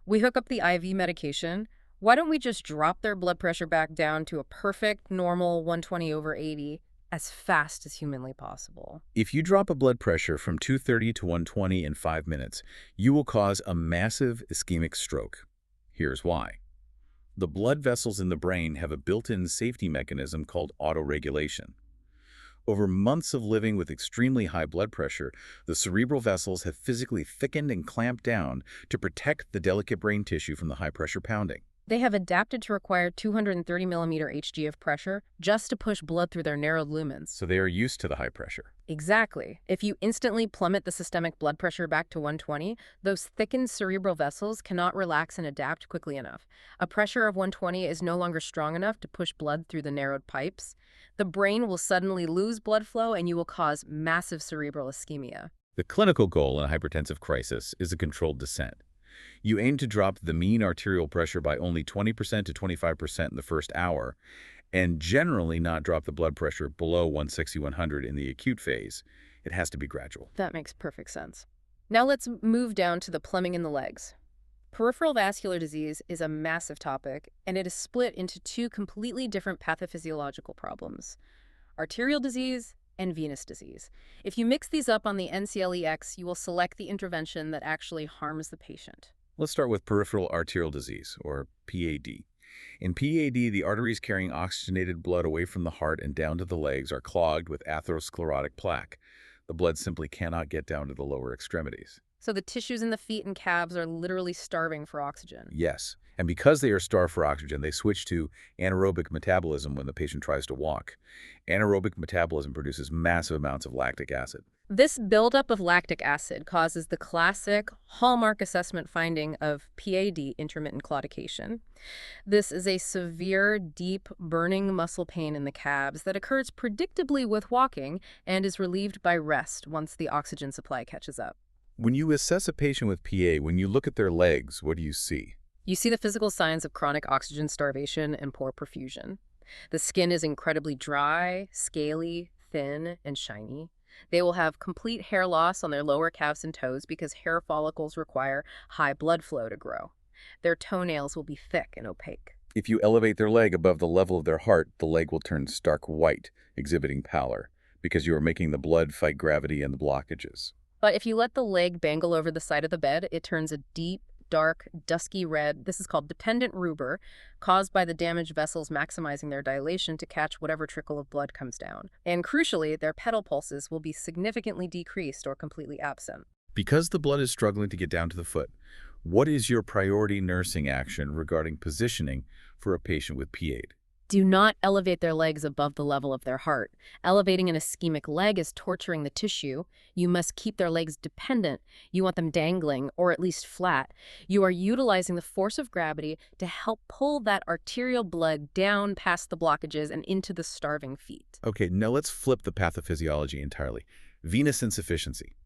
We hook up the IV medication. Why don't we just drop their blood pressure back down to a perfect, normal 120 over 80 as fast as humanly possible? If you drop a blood pressure from 230 to 120 in 5 minutes, you will cause a massive ischemic stroke. Here's why. The blood vessels in the brain have a built-in safety mechanism called autoregulation. Over months of living with extremely high blood pressure, the cerebral vessels have physically thickened and clamped down to protect the delicate brain tissue from the high-pressure pounding. They have adapted to require 230 millimeter Hg of pressure just to push blood through their narrowed lumens. So they are used to the high pressure. Exactly. If you instantly plummet the systemic blood pressure back to 120, those thickened cerebral vessels cannot relax and adapt quickly enough. A pressure of 120 is no longer strong enough to push blood through the narrowed pipes. The brain will suddenly lose blood flow and you will cause massive cerebral ischemia. The clinical goal in a hypertensive crisis is a controlled descent. You aim to drop the mean arterial pressure by only 20% to 25% in the first hour, and generally not drop the blood pressure below 160/100 in the acute phase. It has to be gradual. That makes perfect sense. Now let's move down to the plumbing in the legs. Peripheral vascular disease is a massive topic, and it is split into two completely different pathophysiological problems: arterial disease and venous disease. If you mix these up on the NCLEX, you will select the intervention that actually harms the patient. Let's start with peripheral arterial disease, or PAD. In PAD, the arteries carrying oxygenated blood away from the heart and down to the legs are clogged with atherosclerotic plaque. The blood simply cannot get down to the lower extremities. So the tissues in the feet and calves are literally starving for oxygen. Yes, and because they are starved for oxygen, they switch to anaerobic metabolism when the patient tries to walk. Anaerobic metabolism produces massive amounts of lactic acid. This buildup of lactic acid causes the classic hallmark assessment finding of PAD, intermittent claudication. This is a severe, deep, burning muscle pain in the calves that occurs predictably with walking and is relieved by rest once the oxygen supply catches up. When you assess a patient with PA, when you look at their legs, what do you see? You see the physical signs of chronic oxygen starvation and poor perfusion. The skin is incredibly dry, scaly, thin, and shiny. They will have complete hair loss on their lower calves and toes because hair follicles require high blood flow to grow. Their toenails will be thick and opaque. If you elevate their leg above the level of their heart, the leg will turn stark white, exhibiting pallor, because you are making the blood fight gravity and the blockages. But if you let the leg bangle over the side of the bed, it turns a deep, dark, dusky red. This is called dependent rubor, caused by the damaged vessels maximizing their dilation to catch whatever trickle of blood comes down. And crucially, their pedal pulses will be significantly decreased or completely absent. Because the blood is struggling to get down to the foot, What is your priority nursing action regarding positioning for a patient with PAD? Do not elevate their legs above the level of their heart. Elevating an ischemic leg is torturing the tissue. You must keep their legs dependent. You want them dangling, or at least flat. You are utilizing the force of gravity to help pull that arterial blood down past the blockages and into the starving feet. Okay, now let's flip the pathophysiology entirely. Venous insufficiency.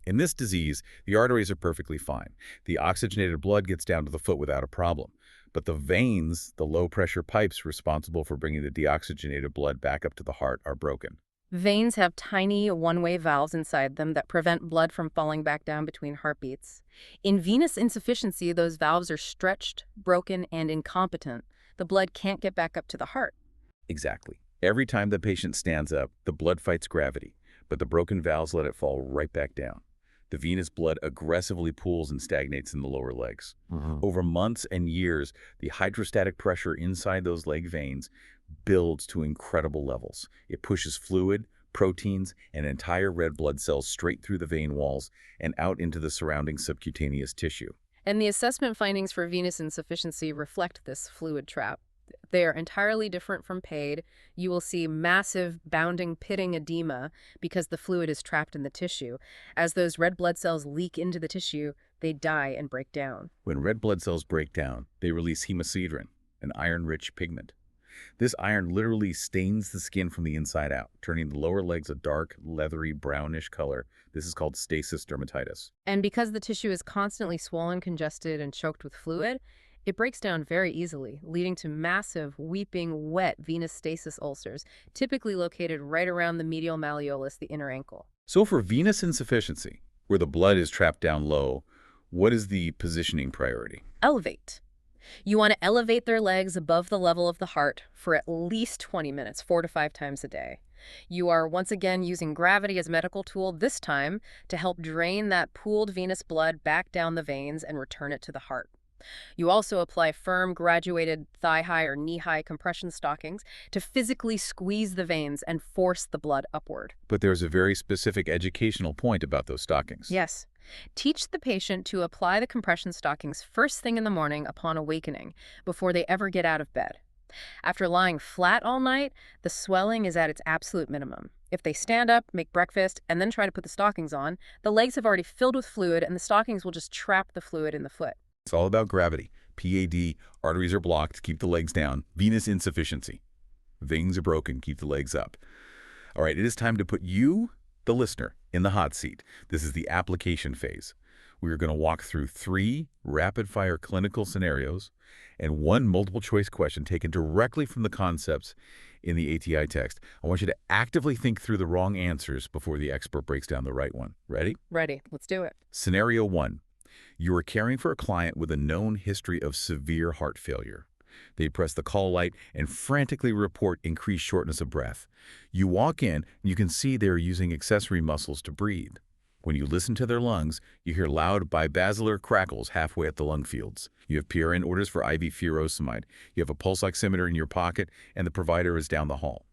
In this disease, the arteries are perfectly fine. The oxygenated blood gets down to the foot without a problem. But the veins, the low-pressure pipes responsible for bringing the deoxygenated blood back up to the heart, are broken. Veins have tiny one-way valves inside them that prevent blood from falling back down between heartbeats. In venous insufficiency, those valves are stretched, broken, and incompetent. The blood can't get back up to the heart. Exactly. Every time the patient stands up, the blood fights gravity, but the broken valves let it fall right back down. The venous blood aggressively pools and stagnates in the lower legs. Over months and years, the hydrostatic pressure inside those leg veins builds to incredible levels. It pushes fluid, proteins, and entire red blood cells straight through the vein walls and out into the surrounding subcutaneous tissue. And the assessment findings for venous insufficiency reflect this fluid trap. They are entirely different from PAD. You will see massive, bounding, pitting edema because the fluid is trapped in the tissue. As those red blood cells leak into the tissue, they die and break down. When red blood cells break down, they release hemosiderin, an iron-rich pigment. This iron literally stains the skin from the inside out, turning the lower legs a dark, leathery, brownish color. This is called stasis dermatitis. And because the tissue is constantly swollen, congested, and choked with fluid, it breaks down very easily, leading to massive, weeping, wet venous stasis ulcers, typically located right around the medial malleolus, the inner ankle. So for venous insufficiency, where the blood is trapped down low, what is the positioning priority? Elevate. You want to elevate their legs above the level of the heart for at least 20 minutes, 4 to 5 times a day. You are once again using gravity as a medical tool, this time to help drain that pooled venous blood back down the veins and return it to the heart. You also apply firm, graduated thigh-high or knee-high compression stockings to physically squeeze the veins and force the blood upward. But there's a very specific educational point about those stockings. Yes. Teach the patient to apply the compression stockings first thing in the morning upon awakening, before they ever get out of bed. After lying flat all night, the swelling is at its absolute minimum. If they stand up, make breakfast, and then try to put the stockings on, the legs have already filled with fluid and the stockings will just trap the fluid in the foot. It's all about gravity. PAD, arteries are blocked, keep the legs down. Venous insufficiency. Veins are broken, keep the legs up. All right, it is time to put you, the listener, in the hot seat. This is the application phase. We are going to walk through 3 rapid-fire clinical scenarios and 1 multiple-choice question taken directly from the concepts in the ATI text. I want you to actively think through the wrong answers before the expert breaks down the right one. Ready? Ready. Let's do it. Scenario 1. You are caring for a client with a known history of severe heart failure. They press the call light and frantically report increased shortness of breath. You walk in, and you can see they are using accessory muscles to breathe. When you listen to their lungs, you hear loud bibasilar crackles halfway at the lung fields. You have PRN orders for IV furosemide. You have a pulse oximeter in your pocket, and the provider is down the hall.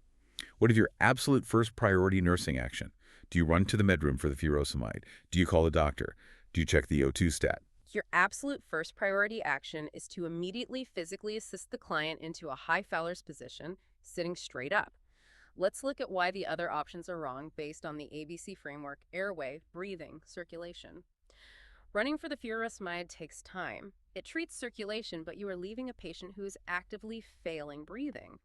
What is your absolute first priority nursing action? Do you run to the med room for the furosemide? Do you call the doctor? Do you check the O2 stat? Your absolute first priority action is to immediately physically assist the client into a high Fowler's position, sitting straight up. Let's look at why the other options are wrong based on the ABC framework: airway, breathing, circulation. Running for the furosemide takes time. It treats circulation, but you are leaving a patient who is actively failing breathing.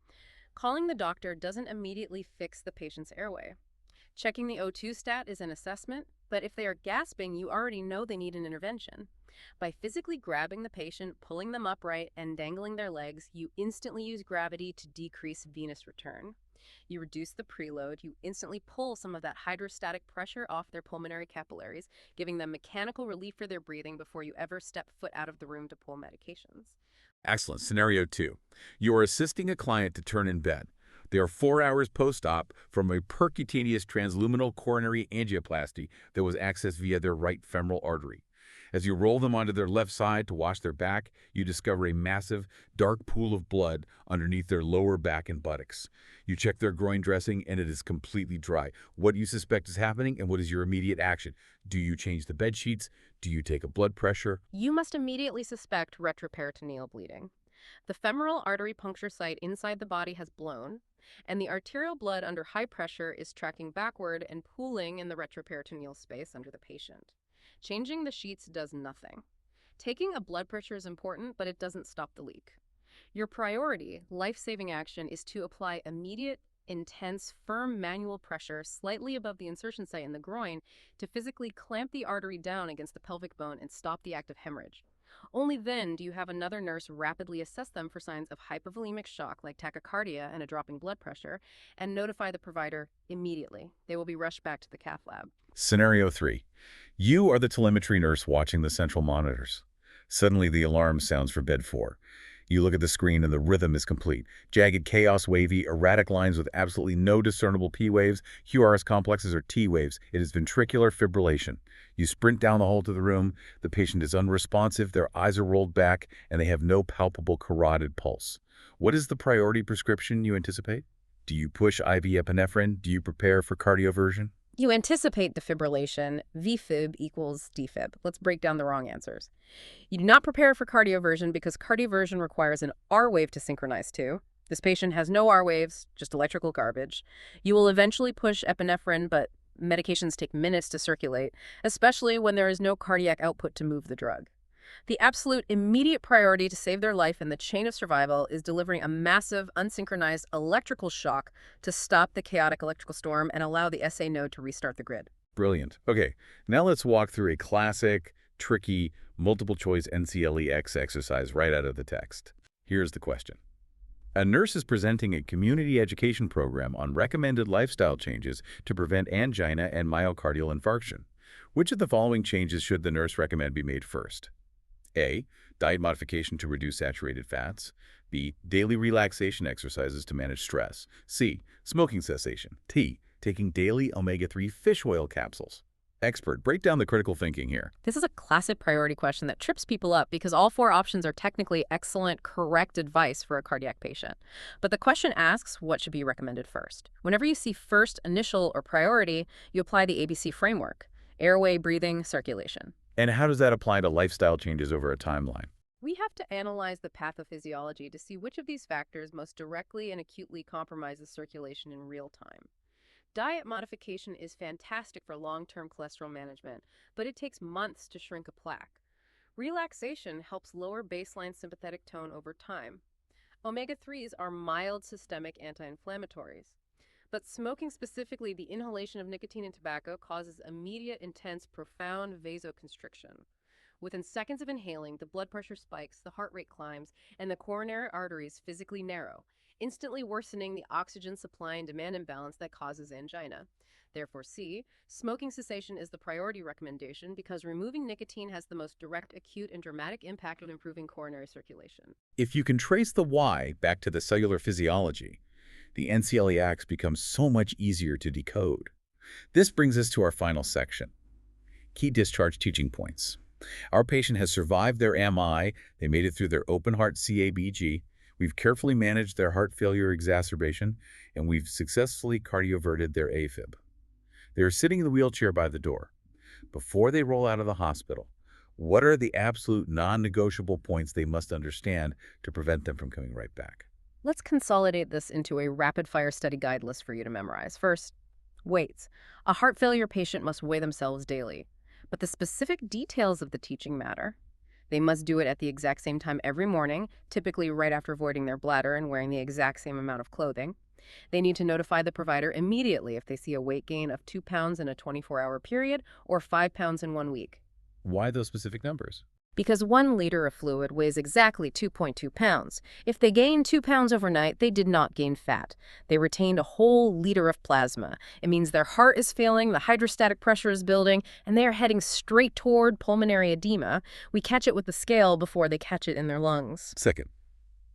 Calling the doctor doesn't immediately fix the patient's airway. Checking the O2 stat is an assessment, but if they are gasping, you already know they need an intervention. By physically grabbing the patient, pulling them upright, and dangling their legs, you instantly use gravity to decrease venous return. You reduce the preload, you instantly pull some of that hydrostatic pressure off their pulmonary capillaries, giving them mechanical relief for their breathing before you ever step foot out of the room to pull medications. Excellent. Scenario 2. You are assisting a client to turn in bed. They are 4 hours post-op from a percutaneous transluminal coronary angioplasty that was accessed via their right femoral artery. As you roll them onto their left side to wash their back, you discover a massive, dark pool of blood underneath their lower back and buttocks. You check their groin dressing, and it is completely dry. What do you suspect is happening, and what is your immediate action? Do you change the bed sheets? Do you take a blood pressure? You must immediately suspect retroperitoneal bleeding. The femoral artery puncture site inside the body has blown, and the arterial blood under high pressure is tracking backward and pooling in the retroperitoneal space under the patient. Changing the sheets does nothing. Taking a blood pressure is important, but it doesn't stop the leak. Your priority, life-saving action, is to apply immediate, intense, firm manual pressure slightly above the insertion site in the groin to physically clamp the artery down against the pelvic bone and stop the active hemorrhage. Only then do you have another nurse rapidly assess them for signs of hypovolemic shock like tachycardia and a dropping blood pressure, and notify the provider immediately. They will be rushed back to the cath lab. Scenario 3. You are the telemetry nurse watching the central monitors. Suddenly, the alarm sounds for bed 4. You look at the screen and the rhythm is complete. Jagged chaos, wavy, erratic lines with absolutely no discernible P waves, QRS complexes, or T waves. It is ventricular fibrillation. You sprint down the hall to the room. The patient is unresponsive, their eyes are rolled back, and they have no palpable carotid pulse. What is the priority prescription you anticipate? Do you push IV epinephrine? Do you prepare for cardioversion? You anticipate defibrillation. VFib equals defib. Let's break down the wrong answers. You do not prepare for cardioversion because cardioversion requires an R wave to synchronize to. This patient has no R waves, just electrical garbage. You will eventually push epinephrine, but medications take minutes to circulate, especially when there is no cardiac output to move the drug. The absolute immediate priority to save their life in the chain of survival is delivering a massive, unsynchronized electrical shock to stop the chaotic electrical storm and allow the SA node to restart the grid. Brilliant. Okay, now let's walk through a classic, tricky, multiple-choice NCLEX exercise right out of the text. Here's the question. A nurse is presenting a community education program on recommended lifestyle changes to prevent angina and myocardial infarction. Which of the following changes should the nurse recommend be made first? A. Diet modification to reduce saturated fats. B. Daily relaxation exercises to manage stress. C. Smoking cessation. D. Taking daily omega-3 fish oil capsules. Expert, break down the critical thinking here. This is a classic priority question that trips people up because all 4 options are technically excellent, correct advice for a cardiac patient. But the question asks what should be recommended first. Whenever you see first, initial, or priority, you apply the ABC framework: airway, breathing, circulation. And how does that apply to lifestyle changes over a timeline? We have to analyze the pathophysiology to see which of these factors most directly and acutely compromises circulation in real time. Diet modification is fantastic for long-term cholesterol management, but it takes months to shrink a plaque. Relaxation helps lower baseline sympathetic tone over time. Omega-3s are mild systemic anti-inflammatories. But smoking, specifically the inhalation of nicotine and tobacco, causes immediate, intense, profound vasoconstriction. Within seconds of inhaling, the blood pressure spikes, the heart rate climbs, and the coronary arteries physically narrow, instantly worsening the oxygen supply and demand imbalance that causes angina. Therefore, C, smoking cessation is the priority recommendation because removing nicotine has the most direct, acute, and dramatic impact on improving coronary circulation. If you can trace the why back to the cellular physiology, the NCLEX becomes so much easier to decode. This brings us to our final section, key discharge teaching points. Our patient has survived their MI, they made it through their open heart CABG, we've carefully managed their heart failure exacerbation, and we've successfully cardioverted their AFib. They are sitting in the wheelchair by the door. Before they roll out of the hospital, what are the absolute non-negotiable points they must understand to prevent them from coming right back? Let's consolidate this into a rapid-fire study guide list for you to memorize. First, weights. A heart failure patient must weigh themselves daily, but the specific details of the teaching matter. They must do it at the exact same time every morning, typically right after voiding their bladder and wearing the exact same amount of clothing. They need to notify the provider immediately if they see a weight gain of 2 pounds in a 24-hour period or 5 pounds in 1 week. Why those specific numbers? Because 1 liter of fluid weighs exactly 2.2 pounds. If they gain 2 pounds overnight, they did not gain fat. They retained a whole liter of plasma. It means their heart is failing, the hydrostatic pressure is building, and they are heading straight toward pulmonary edema. We catch it with the scale before they catch it in their lungs. Second,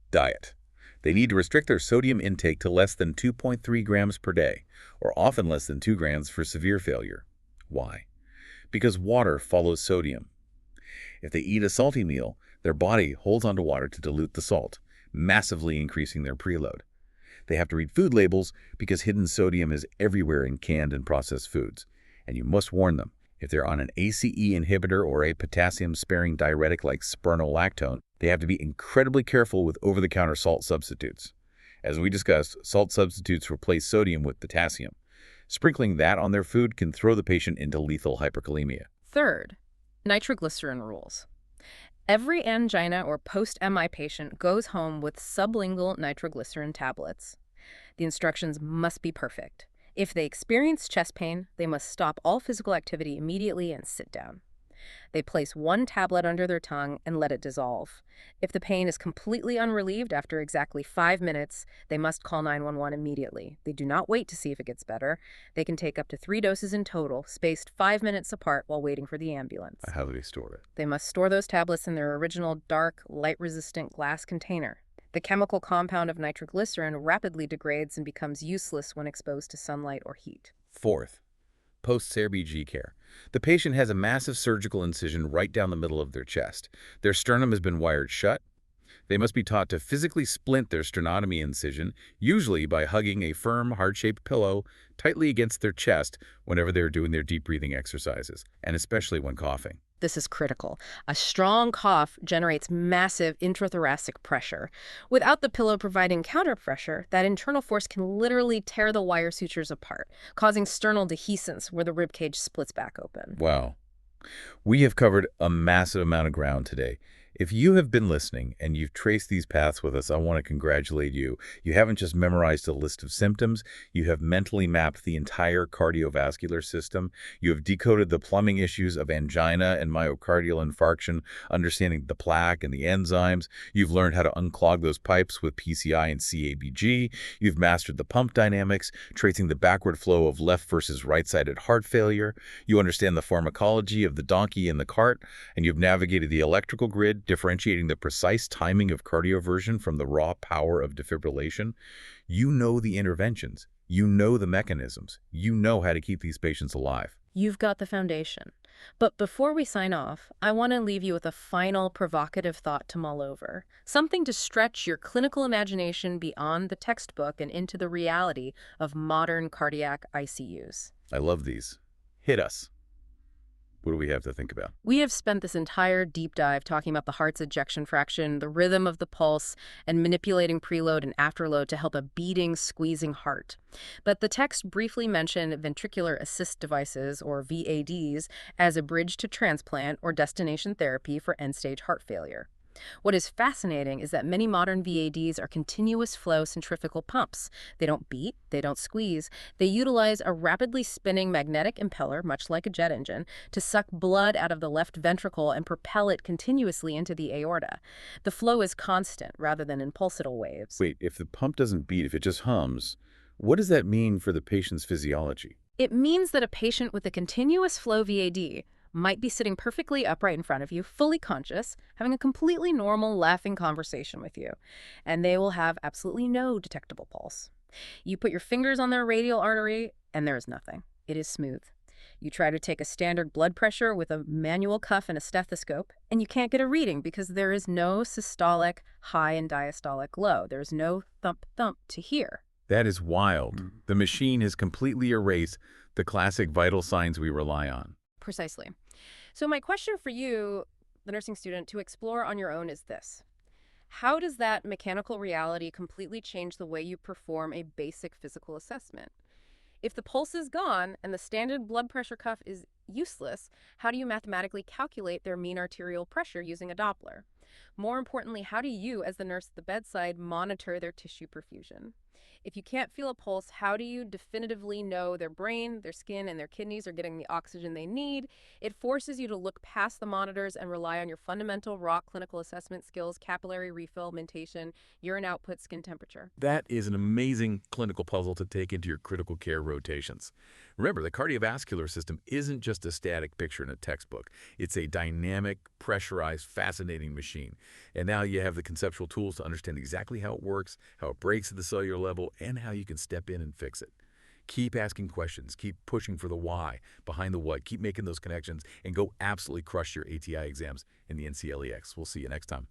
diet. They need to restrict their sodium intake to less than 2.3 grams per day, or often less than 2 grams for severe failure. Why? Because water follows sodium. If they eat a salty meal, their body holds onto water to dilute the salt, massively increasing their preload. They have to read food labels because hidden sodium is everywhere in canned and processed foods. And you must warn them. If they're on an ACE inhibitor or a potassium-sparing diuretic like spironolactone, they have to be incredibly careful with over-the-counter salt substitutes. As we discussed, salt substitutes replace sodium with potassium. Sprinkling that on their food can throw the patient into lethal hyperkalemia. Third, nitroglycerin rules. Every angina or post-MI patient goes home with sublingual nitroglycerin tablets. The instructions must be perfect. If they experience chest pain, they must stop all physical activity immediately and sit down. They place one tablet under their tongue and let it dissolve. If the pain is completely unrelieved after exactly 5 minutes, they must call 911 immediately. They do not wait to see if it gets better. They can take up to 3 doses in total, spaced 5 minutes apart while waiting for the ambulance. How do they store it? They must store those tablets in their original dark, light-resistant glass container. The chemical compound of nitroglycerin rapidly degrades and becomes useless when exposed to sunlight or heat. Fourth, post-CABG care. The patient has a massive surgical incision right down the middle of their chest. Their sternum has been wired shut. They must be taught to physically splint their sternotomy incision, usually by hugging a firm, heart-shaped pillow tightly against their chest whenever they're doing their deep breathing exercises, and especially when coughing. This is critical. A strong cough generates massive intrathoracic pressure. Without the pillow providing counterpressure, that internal force can literally tear the wire sutures apart, causing sternal dehiscence where the ribcage splits back open. Wow. We have covered a massive amount of ground today. If you have been listening and you've traced these paths with us, I want to congratulate you. You haven't just memorized a list of symptoms, you have mentally mapped the entire cardiovascular system. You have decoded the plumbing issues of angina and myocardial infarction, understanding the plaque and the enzymes. You've learned how to unclog those pipes with PCI and CABG. You've mastered the pump dynamics, tracing the backward flow of left versus right-sided heart failure. You understand the pharmacology of the donkey and the cart, and you've navigated the electrical grid, differentiating the precise timing of cardioversion from the raw power of defibrillation. You know the interventions. You know the mechanisms. You know how to keep these patients alive. You've got the foundation. But before we sign off, I want to leave you with a final provocative thought to mull over. Something to stretch your clinical imagination beyond the textbook and into the reality of modern cardiac ICUs. I love these. Hit us. What do we have to think about? We have spent this entire deep dive talking about the heart's ejection fraction, the rhythm of the pulse, and manipulating preload and afterload to help a beating, squeezing heart. But the text briefly mentioned ventricular assist devices, or VADs, as a bridge to transplant or destination therapy for end-stage heart failure. What is fascinating is that many modern VADs are continuous flow centrifugal pumps. They don't beat, they don't squeeze. They utilize a rapidly spinning magnetic impeller, much like a jet engine, to suck blood out of the left ventricle and propel it continuously into the aorta. The flow is constant rather than in pulsatile waves. Wait, if the pump doesn't beat, if it just hums, what does that mean for the patient's physiology? It means that a patient with a continuous flow VAD might be sitting perfectly upright in front of you, fully conscious, having a completely normal, laughing conversation with you, and they will have absolutely no detectable pulse. You put your fingers on their radial artery, and there is nothing. It is smooth. You try to take a standard blood pressure with a manual cuff and a stethoscope, and you can't get a reading because there is no systolic high and diastolic low. There is no thump-thump to hear. That is wild. The machine has completely erased the classic vital signs we rely on. Precisely. So my question for you, the nursing student, to explore on your own is this. How does that mechanical reality completely change the way you perform a basic physical assessment? If the pulse is gone and the standard blood pressure cuff is useless, how do you mathematically calculate their mean arterial pressure using a Doppler? More importantly, how do you, as the nurse at the bedside, monitor their tissue perfusion? If you can't feel a pulse, how do you definitively know their brain, their skin, and their kidneys are getting the oxygen they need? It forces you to look past the monitors and rely on your fundamental raw clinical assessment skills, capillary refill, mentation, urine output, skin temperature. That is an amazing clinical puzzle to take into your critical care rotations. Remember, the cardiovascular system isn't just a static picture in a textbook. It's a dynamic, pressurized, fascinating machine. And now you have the conceptual tools to understand exactly how it works, how it breaks at the cellular level, and how you can step in and fix it. Keep asking questions. Keep pushing for the why behind the what. Keep making those connections and go absolutely crush your ATI exams in the NCLEX. We'll see you next time.